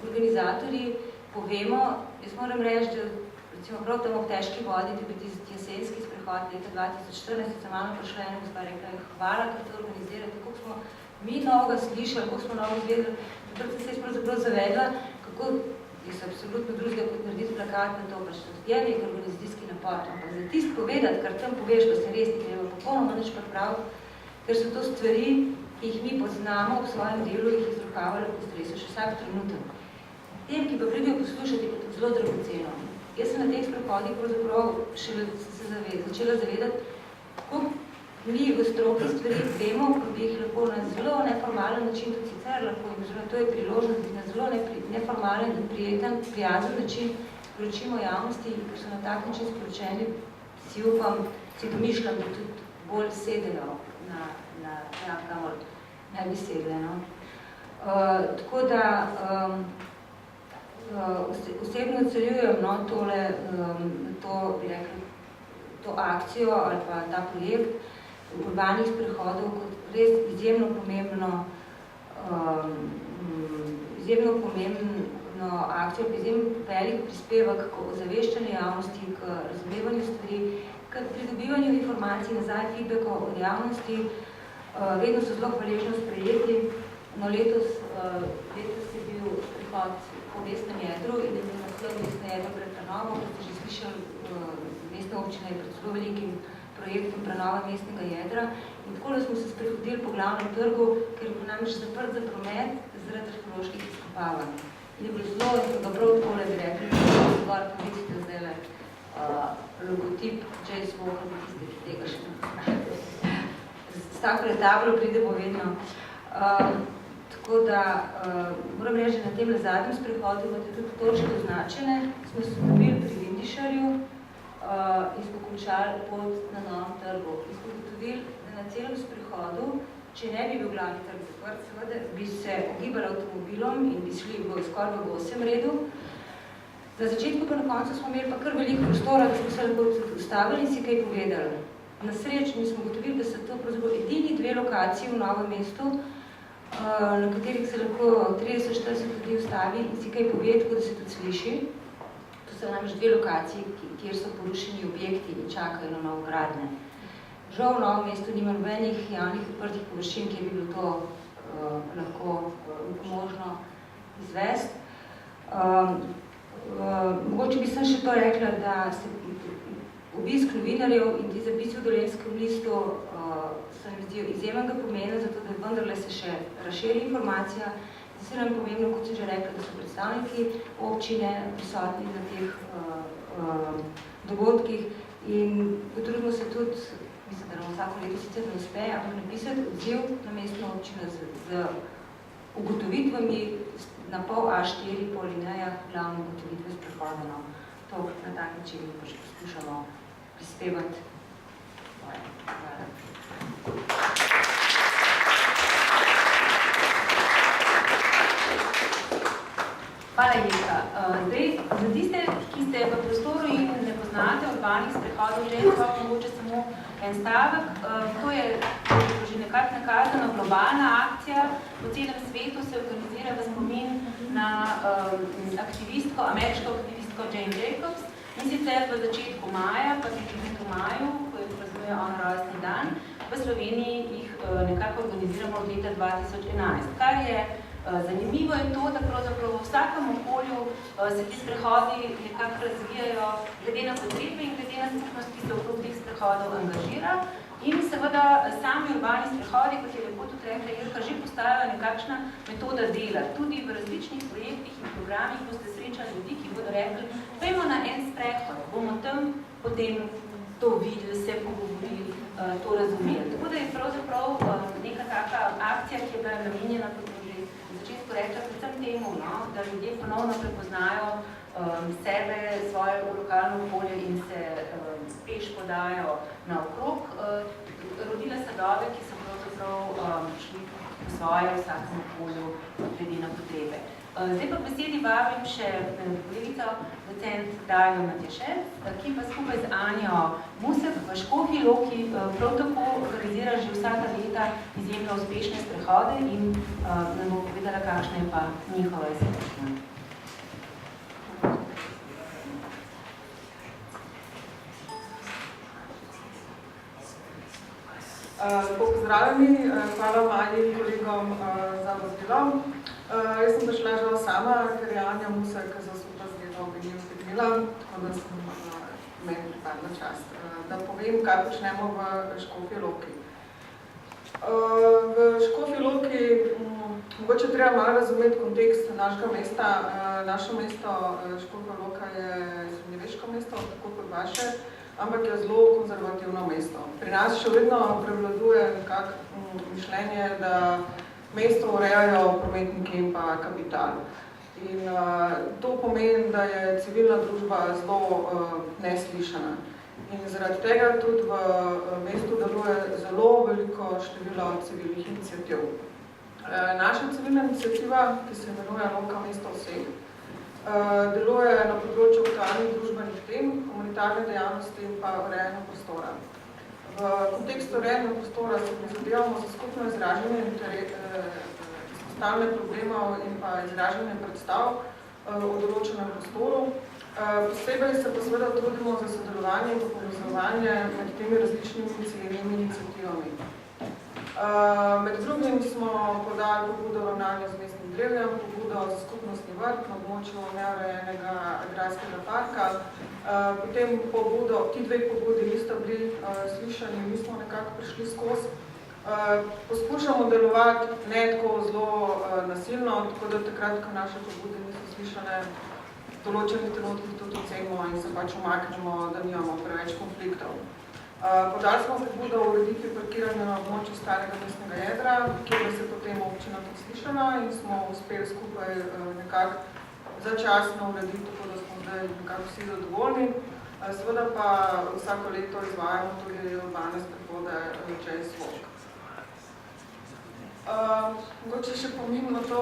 organizatorji povemo. Jaz moram reči, da recimo prav tam ob težki vodi, da bi tisti jesenski sprehod leta 2014, sem malo prišla ena gospa rekla, hvala, ker to organizirate, kako smo mi novega slišali, kako smo novega izvedeli, takrat sem se pravzaprav zavedla, kako je se absolutno drugega kot narediti plakat na to, pač tudi je nek organizacijski napor, ampak za tisto povedati, kar tam poveš, pa se res ne gremo popolnoma nič pripraviti, ker so to stvari, ki jih mi poznamo v svojem delu, jih izrokavali po stresu še vsak trenutek. Tem, ki pa pridejo poslušati, je pa zelo dragoceno. Jaz sem na teh sprehodih pravzaprav šele se začela zavedati, kako mi v stroki stvari vemo, ko bi jih lahko na zelo neformalen način tudi sicer lahko, in to je priložnost, da na zelo neformalen in prijeten, prijazen način sporočimo javnosti, ker so na tak način sporočeni, si upam, si domišljam, da tudi bolj sedejo na kamor ne bi sedle. No? Tako da osebno ocenjujem to akcijo ali pa ta projekt urbanih sprehodov kot res izjemno pomembno akcijo, izjemno velik prispevek k ozaveščanju javnosti, k razumevanju stvari, k pridobivanju informacij nazaj, feedbackov od javnosti. Vedno so zelo hvaležno sprejeti. No, letos je bil prihod po mestnem jedru in je bil naslov mestne jedro pred prenovo, kot ste že slišali, mestna občina je pred zelo velikim projektom prenove mestnega jedra. In tako da smo se sprehodili po glavnem trgu, ker je bil namreč zaprt za promet zaradi arheoloških izkopavanj. In je bilo zelo, in smo ga prav takole bi rekli, da zgor povisite zdajle logotip James Walker, tiste, ki tega še ne poznate. S tako retablo pridemo vedno. Tako da moram reči, da na tem zadnjem sprehodu imate tudi točke označene. Smo se dobili pri Vindišarju in smo končali pot na Novem trgu. In smo ugotovili, da na celem sprehodu, če ne bi bil glavni trg zaprt, seveda bi se ogibali avtomobilom in bi šli skoraj v 8 redu. Na začetku pa na koncu smo imeli pa kar veliko prostora, da smo se lahko ustavili in si kaj povedali. Na srečo smo ugotovili, da so to pravzaprav edini 2 lokaciji v Novem mestu, na katerih se lahko 30-40 ljudi ustavi in si kaj pove, tako da se tudi sliši. To so namreč 2 lokaciji, kjer so porušeni objekti in čakajo na novogradnje. Žal v Novem mestu nima nobenih javnih odprtih površin, kjer bi bilo to lahko možno izvesti. Mogoče bi sem še to rekla, da se obisk novinarjev in ti zapisi v Dolenjskem listu se mi zdijo izjemnega pomena, zato da vendarle se še razširi informacija. Zdi se nam pomembno, kot sem že rekla, da so predstavniki občine prisotni na teh dogodkih in potrudimo se tudi, mislim, da nam vsako leto sicer ne uspe, ampak napisati odziv na mestno občino z ugotovitvami na pol A4 po linijah glavne ugotovitve sprehodeno. To na tak način pač poskušamo prispevati. Hvala. Hvala, Jelka. Zdaj, za tiste, ki ste v prostoru in ne poznate urbanih sprehodov ženstva, mogoče samo en stavek. To je že nekako nakazana globalna akcija. Po celem svetu se organizira v spomin na ameriško aktivistko Jane Jacobs. In sicer v začetku maja, pa tudi v maju, ko je praznuje on rojstni dan, v Sloveniji jih nekako organiziramo od leta 2011. Kar je zanimivo je to, da pravzaprav v vsakem okolju se ti sprehodi nekako razvijajo glede na potrebe in glede na skupnost, ki se okrog teh sprehodov angažira. In seveda sami urbani sprehodi, kot je lepo tudi rekla Jelka, že postajajo nekakšna metoda dela. Tudi v različnih projektih in programih boste srečali ljudi, ki bodo rekli, pojmo na en sprehod, bomo tam potem to videli, se pogovorili, to razumeli. Tako da je pravzaprav neka taka akcija, ki je bila namenjena potem že v začetku tako rekla, predvsem temu, no, da ljudje ponovno prepoznajo sebe, svoje lokalno okolje in se peš podajo naokrog. Rodile sadove, ki so pravzaprav šli po svoje v vsakem okolju glede na potrebe. Zdaj pa v besedi vabim še kolegico, docent Darjo Matjašec, ki pa skupaj z Anjo Musek v Škofji Loki prav tako organizira že vsaka leta izjemno uspešne sprehode in nam bo povedala, kakšna je pa njihova izkušnja. Pozdravljeni, hvala Maji in kolegom za vazilo. Jaz sem prišla žal sama, ker je Anja Musek za super zgleda obinil stegnila, tako da sem meni pripadla čast. Da povem, kaj počnemo v Škofji Loki. V Škofji Loki mogoče treba malo razumeti kontekst našega mesta. Naše mesto Škofja Loka je srednjeveško mesto, tako kot vaše, ampak je zelo konzervativno mesto. Pri nas še vedno prevladuje nekako mišljenje, da mesto urejajo prometniki in pa kapital. In to pomeni, da je civilna družba zelo neslišana. In zaradi tega tudi v mestu deluje zelo veliko število civilnih iniciativ. Naša civilna iniciativa, ki se imenuje Loka mesto vseh, deluje na področju aktualnih družbenih tem, humanitarne dejavnosti in pa urejanja prostora. V kontekstu urejanja prostora se prizadevamo za skupno izražanje izpostavljanja problemov in pa izražanje predstav o določenem prostoru. Posebej se pa seveda trudimo za sodelovanje in povezovanje med temi različnimi civilnimi iniciativami. Med drugim smo podali pobudo ravnanja z mestnim drevjem, pobudo za skupnostni vrt na območju neurejenega agrarskega parka. Potem ti dve pobudi nista bili slišani, mi smo nekako prišli skozi. Poskušamo delovati ne tako zelo nasilno, tako da takrat, ko naše pobude niso slišane, v določenih trenutkih tudi ocenimo in se pač umaknemo, da nimamo preveč konfliktov. Podali smo pobudo o ureditvi parkiranja na območju starega mestnega jedra, kjer se potem občina tudi slišala in smo uspeli skupaj nekako začasno urediti, tako da smo zdaj nekako vsi zadovoljni. Seveda pa vsako leto izvajamo tudi urbane sprehode čez Vok. Mogoče še pomembno to,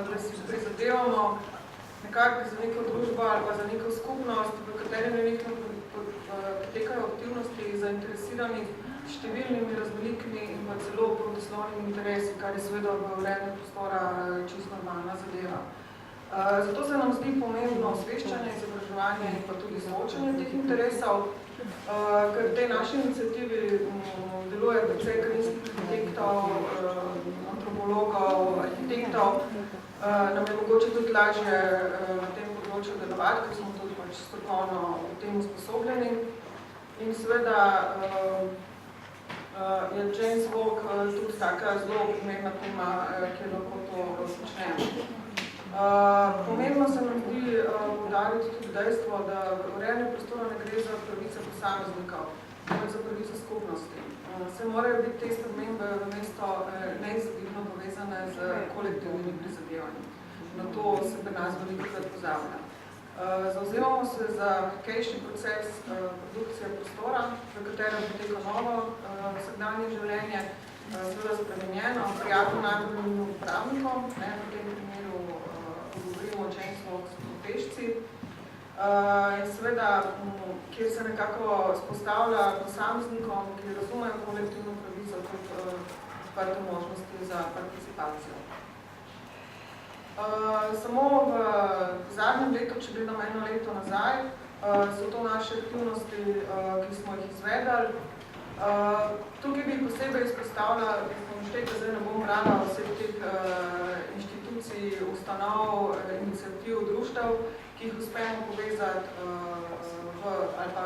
da si prizadevamo nekako za neko družbo ali pa za neko skupnost, v kateri nekaj potekajo aktivnosti zainteresirani številnimi raznolikimi in pa celo protislovnimi interesi, kar je seveda v urejanju prostora čisto normalna zadeva. Zato se nam zdi pomembno osveščanje, izobraževanje in pa tudi soočanje teh interesov, ker v tej naši iniciativi deluje precej krajinskih arhitektov, antropologov, arhitektov. Nam je mogoče tudi lažje na tem področju delovati, ker smo tudi pač strokovno v tem usposobljeni. In seveda je James Walk tudi taka zelo pomembna tema, kjer lahko to počnemo. Pomembno se nam zdi poudariti tudi dejstvo, da v urejanju prostora ne gre za pravice posameznikov, ampak za pravice skupnosti. Se morajo biti te spremembe v mesto neizogibno povezane z kolektivnimi prizadevanji. Na to se pri nas velikokrat pozablja. Zavzemamo se za mehkejši proces produkcije prostora, v katerem poteka novo vsakdanje življenje, seveda spremenjeno, prijatno najboljnim uporabnikom, v tem primeru govorimo o James Walk pešci, in seveda, kjer se nekako spostavlja posameznikom, ki razumejo kolektivno pravico, tudi odprte možnosti za participacijo. Samo v zadnjem letu, če gledam eno leto nazaj, so to naše aktivnosti, ki smo jih izvedali. Tukaj bi posebej izpostavila, zdaj ne bom brala vseh teh inštitucij, ustanov, iniciativ, društev, ki jih uspemo povezati ali pa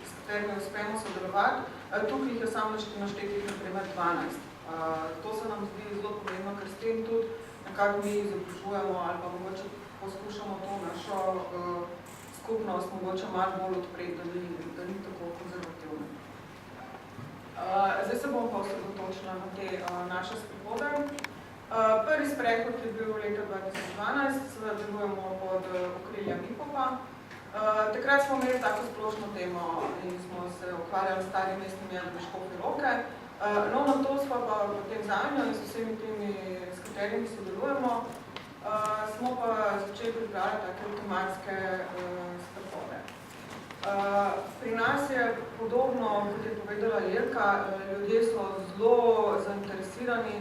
s katerimi uspemo sodelovati. Tukaj jih je samo naštetih na primer 12. To se nam zdi zelo pomembno, ker s tem tudi nekako mi izobražujemo ali pa mogoče poskušamo to našo skupnost mogoče malo bolj odpreti, da ni tako konzervativna. Zdaj se bom pa osredotočila na te naše sprehode. Prvi sprehod je bil leta 2012, seveda delujemo pod okriljem IPOP-a. Takrat smo imeli tako splošno temo in smo se ukvarjali s starim mestnim jedrom Škofje Loke. No, na to smo pa potem zanjo in s vsemi temi, s katerimi sodelujemo, smo pa začeli pripravljati take tematske sprehode. Pri nas je podobno, kot je povedala Jelka, ljudje so zelo zainteresirani,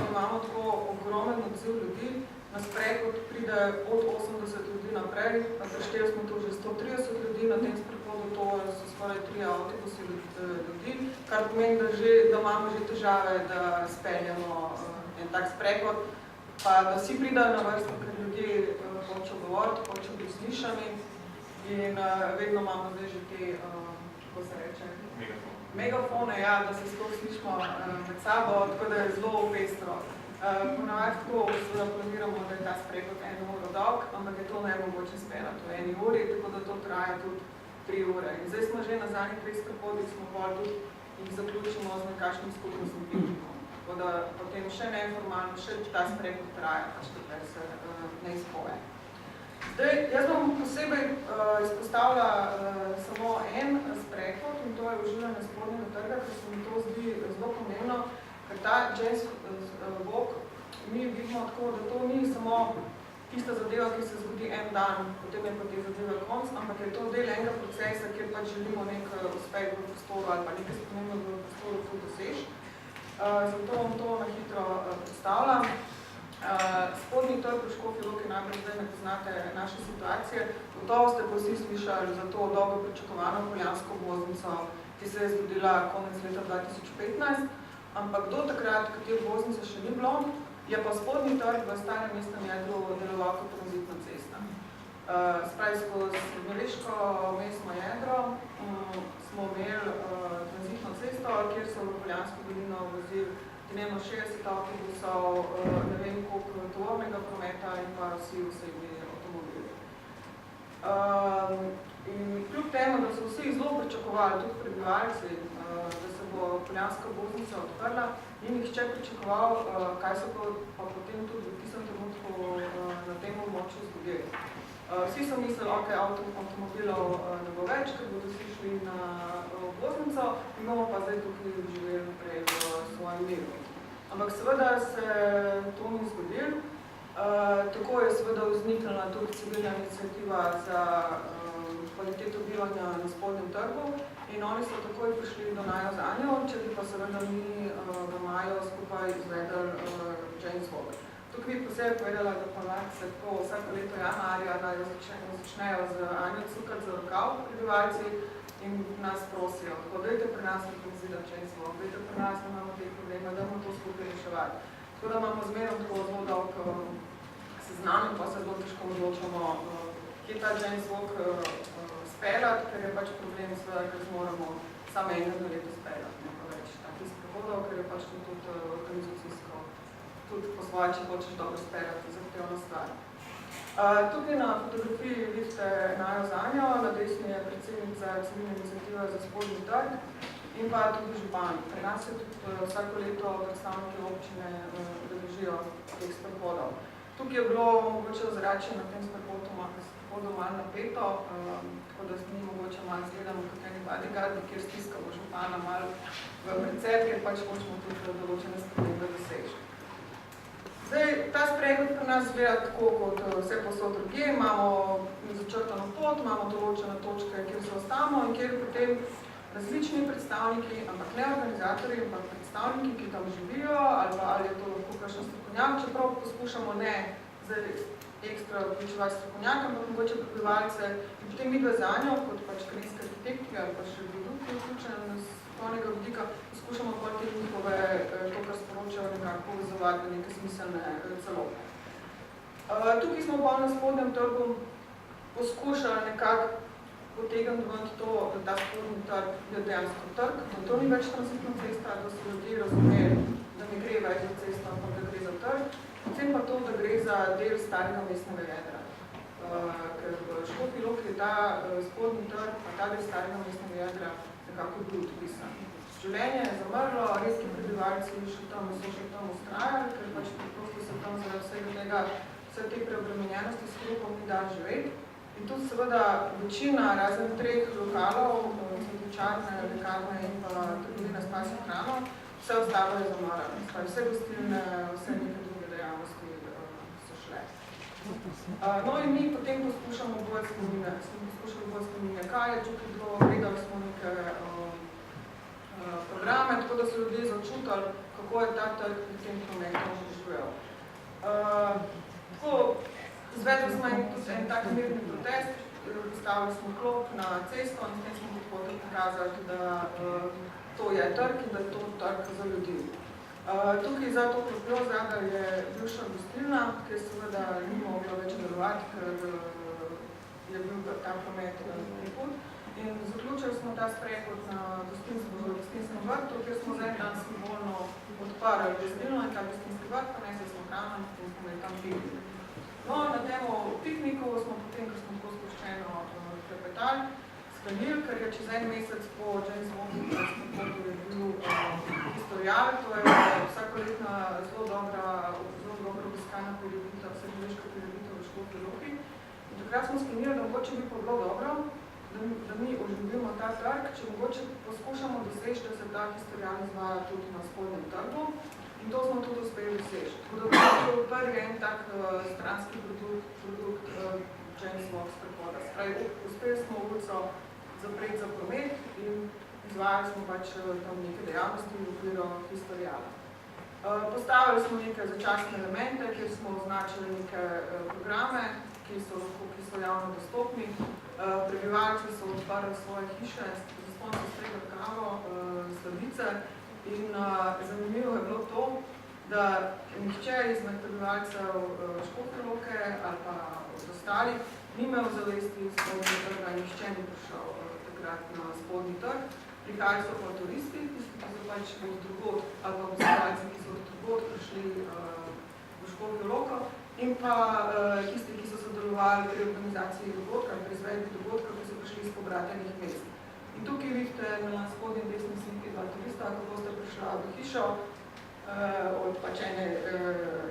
imamo tako ogromen odziv ljudi, na sprehod pride od 80 ljudi naprej, prešteli smo to že 130 ljudi, na tem sprehodu to so skoraj 3 avtobusi ljudi, kar pomeni, da imamo že težave, da speljamo en tak sprehod, pa da vsi pridajo na vrsto, ker ljudje hočejo govoriti, hočejo biti slišani in vedno imamo zdaj že te, kako se reče, megafone, ja, da se sploh slišimo med sabo, tako da je zelo pestro. Ponavadi tako planiramo, da je ta sprehod 1 uro dolg, ampak je to nemogoče speljati v 1 uri, tako da to traja tudi 3 ure. In zdaj smo že na zadnjih 2 sprehodih, smo bolj tudi in zaključimo z nekakšnim skupnostnim piknikom. Tako da potem še neformalno, še ta sprehod traja, pač tukaj se ne izpoje. Zdaj, jaz bom posebej izpostavila samo en sprehod in to je uživanje spodnjega trga, ker se mi to zdi zelo pomembno, ker ta jazz walk mi vidimo tako, da to ni samo tista zadeva, ki se zgodi en dan, potem je pa te zadeve konc, ampak je to del enega procesa, kjer pač želimo nek uspeh v prostoru ali pa nekaj spremembe v prostoru tudi dosež. Zato vam to na hitro predstavljam. Spodnji trg v Škofji Loki, najbolj zdaj ne poznate naše situacije. Gotovo ste pa vsi slišali za to dolgo pričakovano poljansko obvoznico, ki se je zgodila konec leta 2015, ampak do takrat, ko te obvoznice še ni bilo, je pa spodnji trg v starem mestnem jedru deloval kot tranzitna cesta. Spravi skozi srednjeveško mestno jedro smo imeli tranzitno cesto, kjer so v Poljansko dolino vozili dnevno 60 avtobusov, ne vem koliko tovornega prometa in pa vsi osebni avtomobili. In kljub temu, da so vsi zelo pričakovali, tudi prebivalci, da se bo poljanska obvoznica odprla, ni nihče pričakoval, kaj se pa potem tudi v tistem trenutku na tem območju zgodili. Vsi so mislili, ok, avtomobilov ne bo več, ker bodo vsi šli na obvoznico in bomo pa zdaj tukaj živeli naprej v svojem miru. Ampak seveda se to ni zgodilo. Tako je seveda vzniknila tudi civilna iniciativa za kvaliteto bivanja na spodnjem trgu in oni so takoj prišli do najo zanjo, če bi pa seveda mi v maju skupaj izvedli James Walk. Tukaj bi posebej povedala, da pa se tako vsako leto januarja začnejo z Anjo cukati za rokav prebivalci in nas prosijo, tako dajte pri nas organizirati James Walk, dajte pri nas, da imamo te probleme, da bomo to skupaj reševati. Tako da imamo zmerno tako zelo dolg seznam in pa se zelo težko odločamo, kje ta James Walk speljati, ker je pač problem seveda, ker zmoramo samo enega leto speljati, ne pa več takih sprehodov, ker je pač tudi organizacijsko, tudi po svoje, če hočeš dobro speljati, zahtevna stvar. Tukaj na fotografiji vidite Najo Zanjo, na desni je predsednica civilne iniciative za spodnji trg in pa tudi župan. Pri nas se tudi vsako leto predstavniki občine udeležijo teh sprehodov. Tukaj je bilo mogoče ozračje na tem sprehodu malo napeto, tako da mi mogoče malo zgledamo kot eni bodyguardi, kjer stiskamo župana malo v precep, ker pač hočemo tudi določene spremembe doseči. Zdaj, ta sprehod pri nas zgleda tako kot vse posod drugje, imamo začrtano pot, imamo določene točke, kjer se ostamo in kjer potem različni predstavniki, ampak ne organizatorji, ampak predstavniki, ki tam živijo, ali je to lahko kakšen strokovnjak, čeprav poskušamo ne zdaj ekstra vključevati strokovnjaka, ampak mogoče prebivalce in potem midve zanjo, kot pač krajinski arhitekti ali pa še drugi vključeni z strokovnega vidika, poskušamo pa te njihove, to, kar sporočajo, nekako povezovati v neke smiselne celote. Tukaj smo pa na spodnjem trgu poskušali nekako potegniti to, da ta spodnji trg je dejansko trg, da to ni več tranzitna cesta, da so ljudje razumeli, da ne gre več za cesto, ampak da gre za trg. Predvsem pa to, da gre za del starega mestnega jedra. Ker v Škofji Loki je ta spodnji trg, pa ta del starega mestnega jedra nekako bil odpisan. življenje je zamrlo, redki prebivalci so še tam ustrajali, ker pač preprosto se tam zaradi vsega tega, vse te preobremenjenosti s hrupom ni dan živeti. In tudi seveda večina, razen 3 lokalov, sadničarne, lekarne in pa trgovine s pasjo hrano, vse ostalo je zamrlo. Vse gostilne, vse neke druge dejavnosti so šle. No in mi potem poskušamo bolj spominje, kaj je tukaj bilo, gledali smo neke programe, tako da so ljudje začutili, kako je ta trg pri tem prometom živel. Izvedli smo tudi en tak mirni protest, postavili smo klop na cesto in s tem smo tudi pokazali, da to je trg in da je to trg za ljudi. Tukaj za to klopjo zadaj je bivša gostilna, ki je seveda ni mogla več delovati, ker je bil ta promet preput. In zaključili smo ta sprehod na gostinskem vrtu, kjer smo za en dan simbolno odparali gostilno in ta gostinski vrt, ponesli smo hrano in potem smo tam pili. No, na temo piknikov smo potem, ker smo tako sproščeno klepetali, sklenili, ker je čez en mesec po James Bondu je bil historial, to je vsakoletna zelo dobra obiskana prireditev, vseboveška prireditev v Škofji Loki. In takrat smo sklenili, da mogoče bi pa bilo dobro, da mi oživimo ta trg, če mogoče poskušamo doseči, da se ta historial izvaja tudi na spodnjem trgu. In to smo tudi uspeli doseči. Tako da je prvi en tak stranski produkt James Bond prehoda. Uspeli smo ulico zapreti za promet in izvajali smo pač tam neke dejavnosti v okviru historiala. Postavili smo neke začasne elemente, kjer smo označili neke programe, ki so javno dostopni. Prebivalci so odprli svoje hiše, zastonj so stregli kavo, sladice. In zanimivo je bilo to, da nihče izmed prebivalcev Škofje Loke ali pa od ostalih ni imel zavesti spodnji trga, nihče ni prišel takrat na spodnji trg. Prihajali so pa turisti, tisti, ki so pač od drugod, ali pa obiskovalci, ki so od drugod prišli v Škofjo Loko, in pa tisti, ki so sodelovali pri organizaciji dogodka, pri izvedbi dogodka, ki so prišli iz pobratenih mest. In tukaj vidite na spodnjem desni sliki 2 turista, kako sta prišla v hišo od pač ene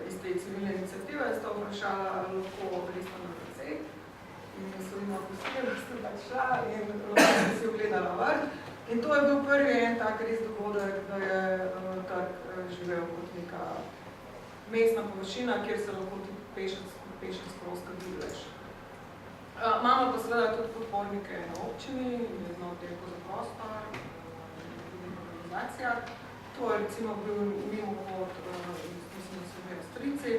iz te civilne iniciative, sta vprašala lahko resno na precej. In so jim opustili, sta pač šla in lahko si ogledala vrt. In to je bil prvi en tak res dogodek, da je trg živel kot neka mestna površina, kjer se lahko tudi pešec prosto giblješ. Imamo pa seveda tudi podpornike na občini, vedno oddelku za prostor, drugih organizacijah. To je recimo bil mimohod, mislim, da so imeli strici.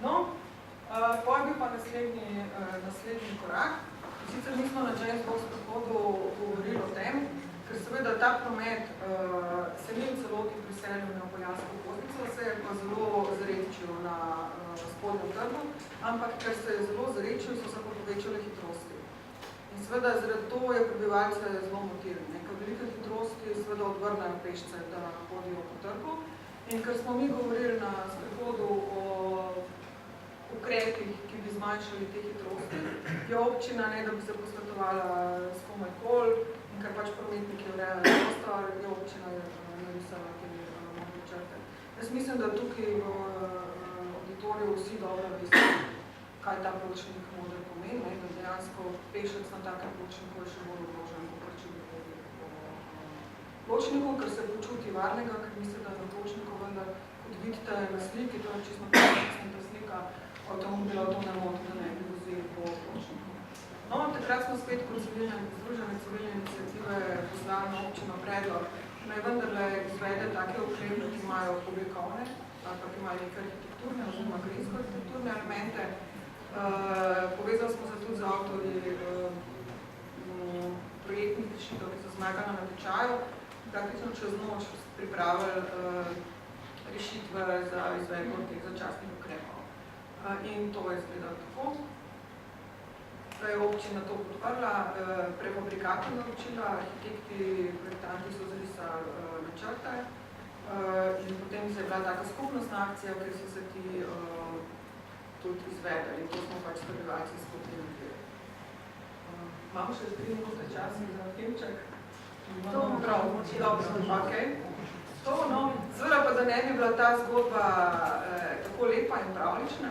No, potem bil pa naslednji korak. Sicer nismo na James Bond prehodu govorili o tem, ker seveda ta promet se ni v celoti priselil na Poljansko obvoznico, se je pa zelo zredčil na spodnjem trgu, ampak ker se je zelo zredčil, so se pa povečale hitrosti. In seveda zaradi to je prebivalce zelo motili. Nekaj velike hitrosti seveda odvrnajo pešce, da hodijo po trgu. In ker smo mi govorili na sprehodu o ukrepih, ki bi zmanjšali te hitrosti, je občina, ne da bi se posvetovala s komajkoli, in ker pač prometniki urejajo prostor, je občina narisala te modne črte. Jaz mislim, da tukaj v auditoriju vsi dobro veste, kaj ta pločnik moder pomeni, da dejansko pešec na takem pločniku je še bolj ogrožen, kot če bi hodil po pločniku, ker se počuti varnega, ker misli, da je na pločniku vendar, kot vidite na sliki, to je čisto ta slika avtomobila, to ne moti, da ne bi vozili po pločniku. No, takrat smo spet kot združene civilne iniciative poslali na občino predlog, naj vendarle izvede take ukrepe, ki imajo oblikovne, ali pa ki imajo neke arhitekturne oziroma gradinsko-arhitekturne elemente. Povezali smo se tudi z avtorji projektnih rešitev, ki so zmagali na natečaju, praktično čez noč pripravili rešitve za izvedbo teh začasnih ukrepov. In to je izgledalo tako. Da je občina to podprla, prefabrikator naročila, arhitekti, projektanti so zarisali načrte in potem se je bila taka skupnostna akcija, kjer so se ti tudi izvedeli in to smo pač prebivalci skupni naredili. Imamo še 3 minute časa za filmček. Seveda pa, da ne bi bila ta zgodba tako lepa in pravlična,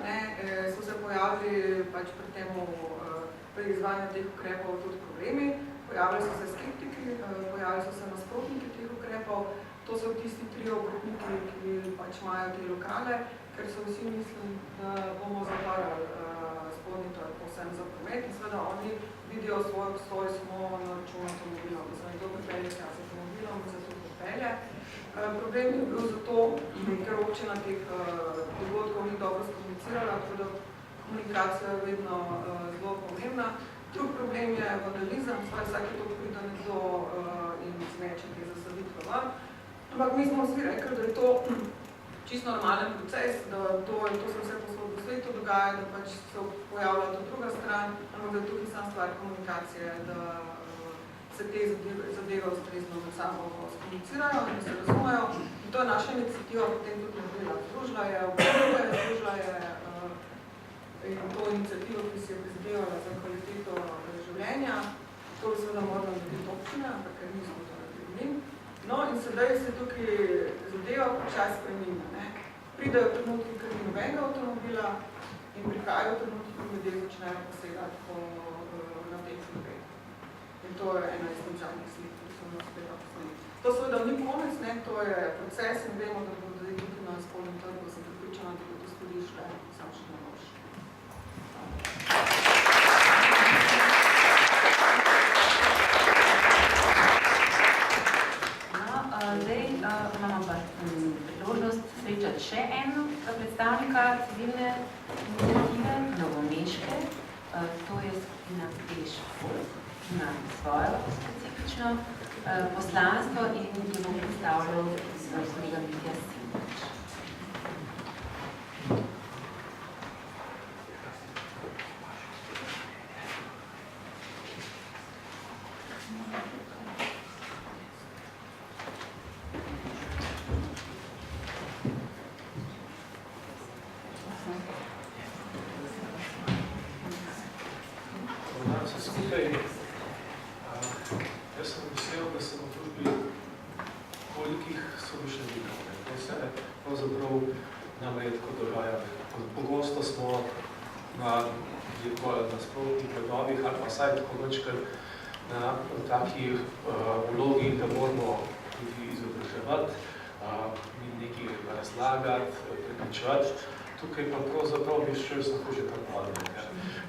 so se pojavili pač pri temu pri izvajanju teh ukrepov tudi problemi, pojavili so se skeptiki, pojavili so se nasprotniki teh ukrepov, to so tisti tri obrtniki, ki pač imajo te lokale, ker so vsi mislili, da bomo zaparali spodnji trg povsem za promet in seveda oni vidijo svoj obstoj samo na račun avtomobilov, da se nekdo pripelje s avtomobilom, da se to pripelje. Problem je bil zato, ker občina teh dogodkov ni dobro skomunicirala, tako da komunikacija je vedno zelo pomembna. Drug problem je vandalizem, vsake to pride nekdo in zmeče te zasaditve van. Ampak mi smo vsi rekli, da je to čisto normalen proces, da to se vse posod v svetu dogaja, da pač se pojavlja to druga stran, ampak da je tukaj sam stvar komunikacije, da se te zadeve ustrezno med sabo skomunicirajo in se razumejo. In to je naša iniciativa potem tudi naredila. Združila je občine, združila je in to inicijativo, ki si je prizadevala za kvaliteto življenja. To bi seveda morala narediti občine, ampak ker nismo to naredili. No in sedaj se tukaj zadeva počas spreminja. Pridajo trenutki, ker ni nobenega avtomobila in prihajajo trenutki, ko ljudje začnejo posegati na teh ljudeh. In to je ena izmed zadnjih slik, ki so nas uspela posneti. To seveda ni konec, to je proces in vemo, da bo tudi na spodnjem trgu, sem pripričana, da bo to stvari šle sam še na boljše. Zdaj imamo pa priložnost srečati še eno predstavnika civilne iniciative, Novomeške, to je skupina Peš Folk, ima svojo specifično poslanstvo in ki bo predstavljal kolega Mitja Simovič. na takih vlogi, da moramo tudi izobraževati, nekaj razlagati, prepričevati. Tukaj pa pravzaprav bi šel samo že kar padne.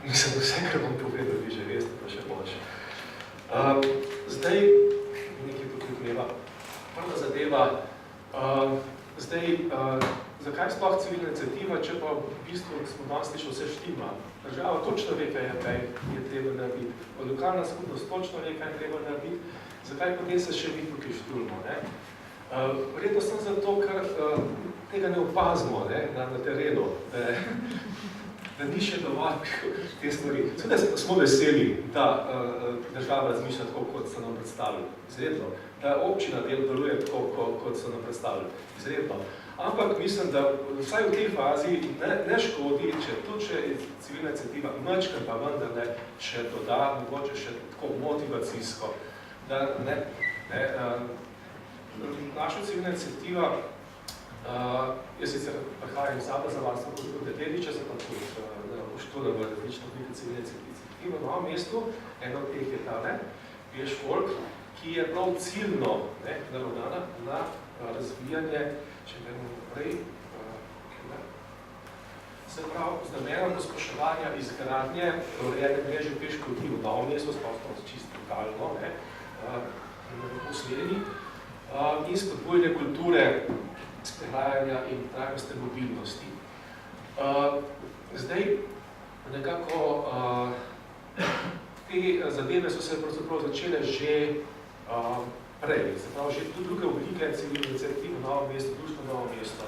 Mislim, da vse, kar bom povedal, vi že veste, pa še boljše. Zdaj, nekaj potrebneva. Prva zadeva, zakaj sploh civilna iniciativa, če pa v bistvu smo danes slišali vse štima. Država točno ve, kaj je treba narediti. Lokalna skupnost točno ve, kaj je treba narediti. Zakaj potem se še mi tukaj štulimo? Verjetno sem zato, ker tega ne opazimo na terenu, da ni še dovolj te stvari. Seveda smo veseli, da država razmišlja tako, kot so nam predstavili. Izredno. Da občina deluje tako, kot so nam predstavili. Izredno. Ampak mislim, da vsaj v tej fazi ne škodi, tudi če je civilna iniciativa mačka, pa vendar ne, če doda, mogoče še tako motivacijsko. Naša civilna iniciativa, jaz sicer prihajam iz Zavoda za varstvo kulturne dediščine, sem pa tudi študiral v različne oblike civilne iniciative v Novem mestu. Eno od teh je ta, Peš Folk, ki je prav ciljno naravnana na razvijanje, če gremo naprej, se pravi, z namenom pospeševanja izgradnje urejene mreže pešpoti v Novem mestu, sploh čisto lokalno, usmerjeni, in spodbujanje kulture sprehajanja in trajnostne mobilnosti. Zdaj, nekako te zadeve so se pravzaprav začele že prej, se pravi, že tudi druge oblike civilne iniciative v Novem mestu, društvo Novo mesto,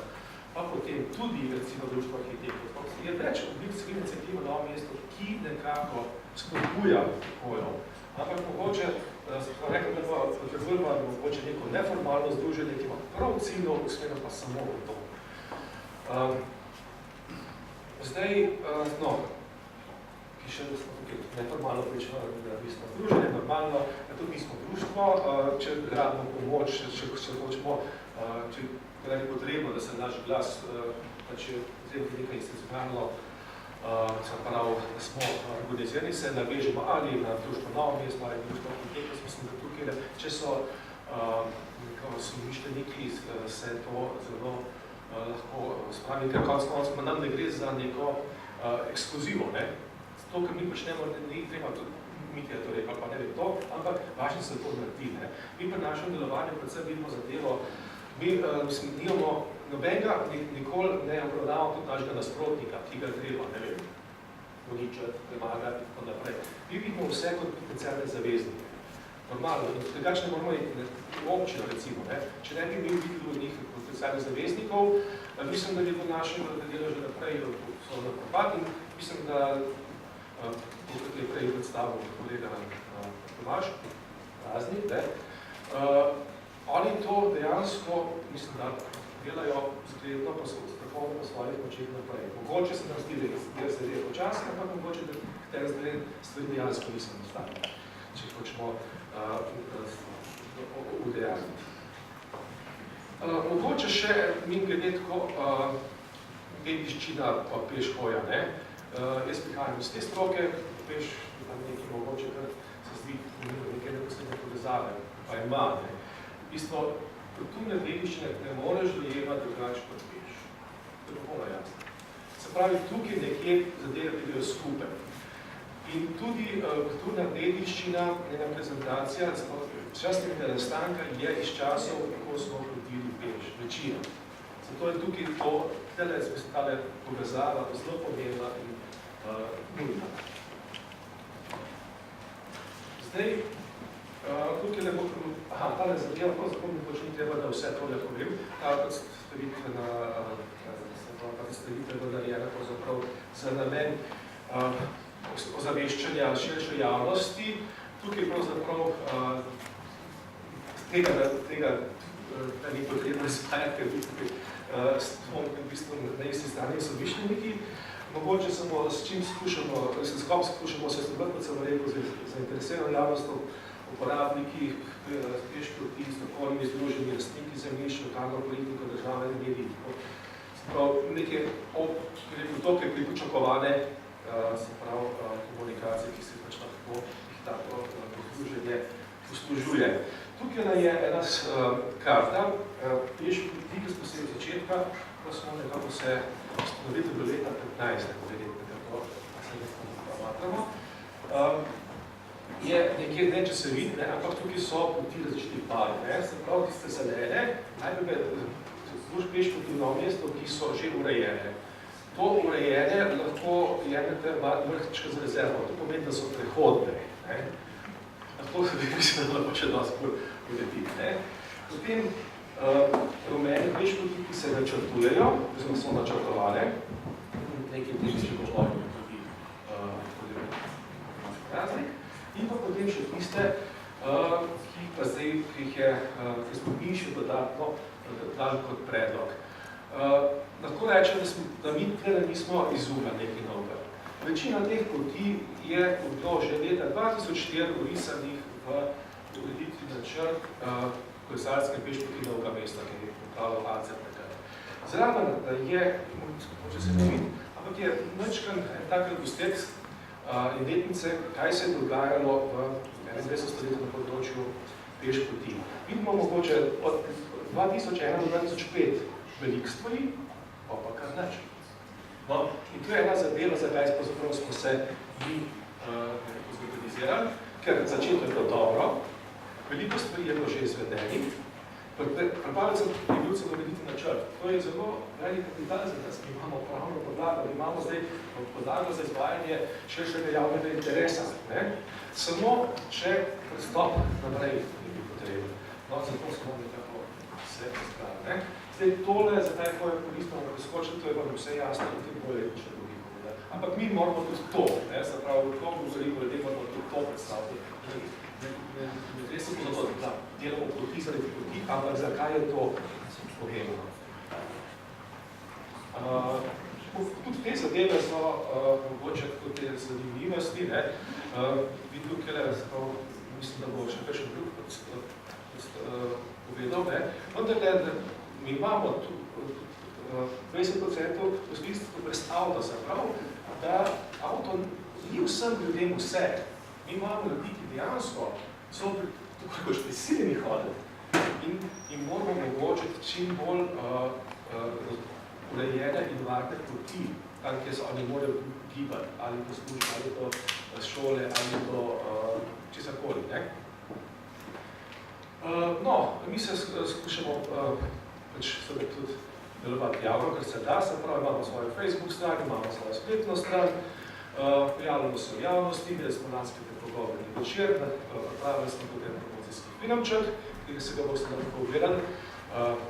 pa potem tudi recimo društvo arhitektov. Je več oblik civilne iniciative v Novem mestu, ki nekako spodbuja pojem. Ampak mogoče, smo rekli, da potrebujemo mogoče neko neformalno združenje, ki ima prav ciljno usmerjeno pa samo v to. Zdaj, piše, da smo tukaj neformalno pričeno, da smo združenje, normalno, da tudi nismo društvo, če rabimo pomoč, če hočemo, če je potrebno, da se naš glas, pa če vzeti nekaj institucionalno, da smo organizirani, se navežemo ali na društvo Novo mesto, ali društvo Arhitekta, mislim, da tukaj, če so mišljeniki, se to zelo lahko spravi, ker konc koncev nam ne gre za neko ekskluzivo, ne? To, kar mi počnemo, ni treba tudi Mitja to rekel, pa ne vem to, ampak važno se to naredi, ne? Mi pri našem delovanju predvsem vidimo za delo, mi, mislim, nimamo nobenega, nikoli ne obravnavamo tudi našega nasprotnika, ki ga treba, ne vem, uničati, premagati in tako naprej. Mi vidimo vse kot potencialne zaveznike. Normalno, in drugače ne moramo iti občino, recimo, ne? Če ne bi mi videli od njih potencialnih zaveznikov, mislim, da bi to našega dela že naprej so na propad in mislim, da kot je prej predstavil kolega Tomaž, Raznik, ne? Oni to dejansko, mislim, da delajo zgledno, pa so strahovno po svojih močeh naprej. Mogoče se nam zdi, da se dela počasno, ampak mogoče, da te stvari dejansko nisem nastavili, če hočemo udejaniti. Mogoče še mi glede tako dediščina pa pešhoja, ne? Jaz prihajam iz te stroke, peš tam nekaj mogoče, kar se zdi nekaj neposledne povezave, pa ima, ne? Isto, kulturne dediščine ne moreš dojemati drugače kot peš. To je popolno jasno. Se pravi, tukaj nekje zadeve pridejo skupaj. In tudi kulturna dediščina, njena prezentacija, častnega nastanka je iz časov, kako smo hodili peš, večina. Zato je tukaj to, tale povezava zelo pomembna in nujna. Zdaj, tukaj ne bo, tale zadeva, pravzaprav mi počni treba, da vse tole povem. Ta predstavitev je narejena pravzaprav za namen ozaveščanja širše javnosti. Tukaj pravzaprav tega ni potrebno izpajati, ker smo v bistvu na isti strani so mišljeniki. Mogoče samo s čim skušamo se strobati, kot sem rekel, zainteresirano javnost, uporabniki, pešpoti, strokovnimi združenji, lastniki zemljišč, lokalno politiko, državne mediji. Neke toke pripočakovane komunikacije, ki se pač lahko tako združenje poslužuje. Tukaj je ena karta, pešpoti, ki smo se od začetka, ko smo nekako se ustanovili do leta 15, nekako se nekako matramo. Je nekje, ne če se vidi, ampak tukaj so poti različni pari. Se pravi, tiste zelene, najprej pešpoti v Novo mesto, ki so že urejene. To urejene lahko jemljete vrhnička z rezervo, to pomeni, da so prehodne. Lahko mislim, da lahko še dosti urediti. Potem rumene pešpoti, ki se načrtujejo, oziroma so načrtovane, nekaj temi še govorimo tudi razlik, in pa potem še tiste, ki pa zdaj, ki smo mi še dodatno dali kot predlog. Lahko rečem, da mi tukaj nismo izumili nekaj novega. Večina teh poti je bilo že leta 2004 urisanih v ureditvi načrt kolesarske pešpoti Novega mesta, ki je upravljal ACPK. Zraven je, če se ne vidi, ampak je načkan tak redostek in letnice, kaj se je dogajalo v 21. stoletju na področju pešpoti. Vidimo mogoče od 2001 do 2005 velik stvari, pa kar nič. No, in to je ena zadeva, zakaj smo se mi zorganizirali, ker začeto je bilo dobro, veliko stvari je bilo že izvedenih, pripravljal sem pripravljal narediti načrt. To je zelo velik kapital za nas, mi imamo pravno podlago, mi imamo zdaj podlago za izvajanje širšega javnega interesa. Samo, če pristop naprej ni bil potreben. No, zato smo nekako vse razpravili. Zdaj, tole, zakaj je koristno preskočiti, to je vam vse jasno, in tudi bolje še drugi povedati. Ampak mi moramo tudi to, se pravi, to govorimo, ljudje moramo tudi to predstaviti. Ne gre se za to, da delamo poti zaradi poti, ampak zakaj je to pomembno. Tudi te zadeve so mogoče tako te zanimivosti. Vi tukaj, mislim, da bo še kakšen drug povedal, vendar mi imamo tu 20% v bistvu brez avto, zaprav, da avto ni vsem ljudem vse. Mi imamo ljudi, ki dejansko so tako prisiljeni hoditi in moramo omogočiti čim bolj urejene in varne poti, kjer se oni morajo gibati, ali do službe, ali do šole, ali do česarkoli. No, mi se skušamo tudi delovati javno, ker se da, se pravi, imamo svojo Facebook stran, imamo svojo spletno stran, pojavljamo se v javnosti, imeli smo lanski pogovorni večer, pripravili smo tudi en promocijski filmček, ki se ga boste lahko pogledali.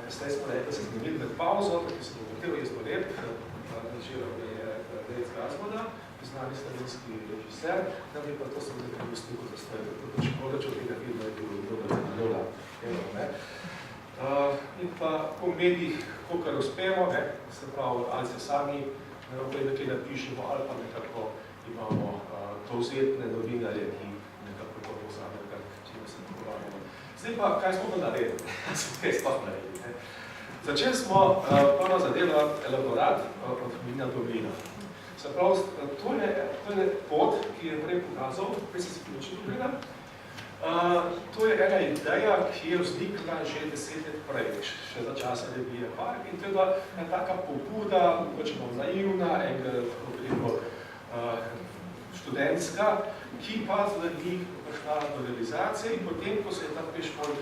Kasneje smo rekli, da se zmenili med pauzo, ki se bo vrtel, jaz bo lep, režiral ga je Dejc Gazvoda, znani slovenski režiser, da bi pa to sem nekaj ustnik za svoje, tako škoda, če od tega filma je bilo dobro in pa po medijih, kolikor uspemo, se pravi, ali se sami nekaj napišemo, ali pa nekako imamo dovzetne novinarje, ki nekako to povzame, čime se pogovarjamo. Zdaj pa, kaj smo pa naredili? Kaj sploh naredili? Začeli smo prvo zadevo elaborat od mlina do mlina. Se pravi, to je pot, ki je prej pokazal, prej se ključi do mlina. To je ena ideja, ki je vznikla že 10 let prej, še za časa Revije Park, in to je bila ena taka pobuda, mogoče malo naivna, študentska, ki pa zvrni prišla do realizacije in potem, ko se je ta pešport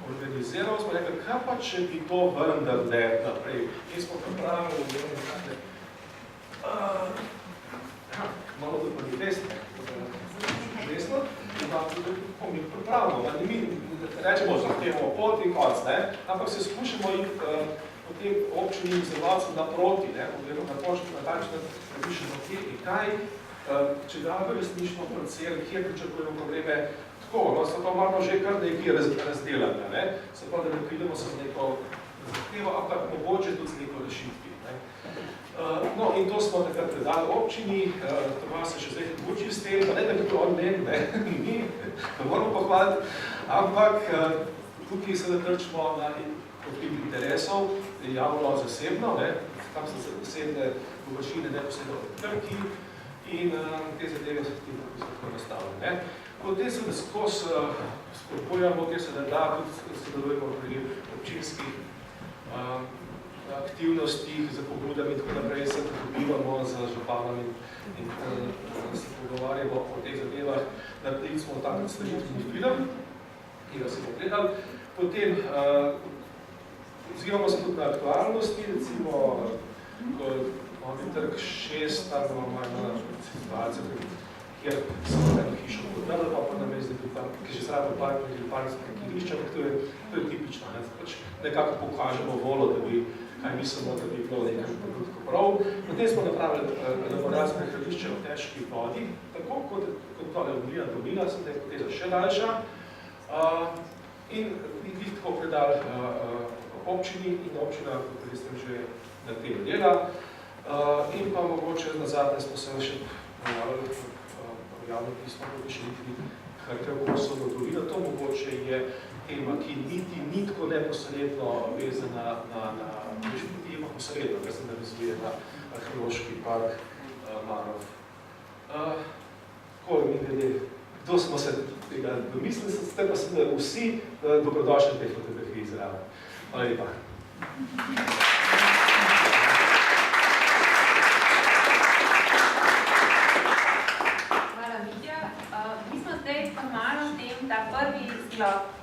organiziral, smo rekli, kaj pa, če bi to vendarle naprej. In smo pripravili malo tudi desno, in pa tudi mi pripravimo, da mi rečemo, zahtevamo pot in konc, ampak se skušamo iti potem občini in zelo naproti, oziroma na točno natančno razmišljamo, kje in kaj, če grabo resnično procer, kje pričakujemo probleme, tako, so to moramo že kar nekaj razdelati, se pa, da ne pridemo se z neko zahtevo, ampak mogoče tudi z neko rešitvi. No, in to smo takrat predali občini, Tomas se še zdaj uči s tem, pa ne da bi to on meni, mi, ne moramo pohvaliti, ampak tukaj se natrčimo na konflikt interesov, javno zasebno, tam so se zasebne površine neposredno v trgi in te zadeve se tako nastavljene. Potem se da skozi spodbujamo, kjer se da tudi sodelujemo pri občinskih aktivnostih, za pobudami in tako naprej se dobivamo z županami in se pogovarjamo o teh zadevah. Naredili smo tak predstavitveni film, ki ga se bo gledali. Potem odzivamo se tudi na aktualnosti, recimo, ko imamo trg 6, tam imamo ena situacija, kjer smo eno hišo podali, pa nam je zdaj, ki že zraven parkskega kirišča, ampak to je tipično, nekako pokažemo volo, da bi kaj mislimo, da bi bilo nekaj tako prav. Potem smo napravili elaborat prehranjišče v težki vodi, tako kot tole od dolina, sem da je poteza še daljša. In jih tako predali občini in občina, kot sem že na tem dela. In pa mogoče nazadnje smo se še najavili v javno pismo po rešitvi Hrtev Kosovo dolina. To mogoče je tema, ki niti ni tako neposredno vezana na rešitvi, ima posredno, ker se navezuje na arheološki park Marov. Tako mi glede, kdo smo se tega domislili, ste pa se vsi dobrodošli teh fotografij zraven. Hvala lepa. Hvala, Mitja. Mi smo zdaj formalno s tem ta prvi sklop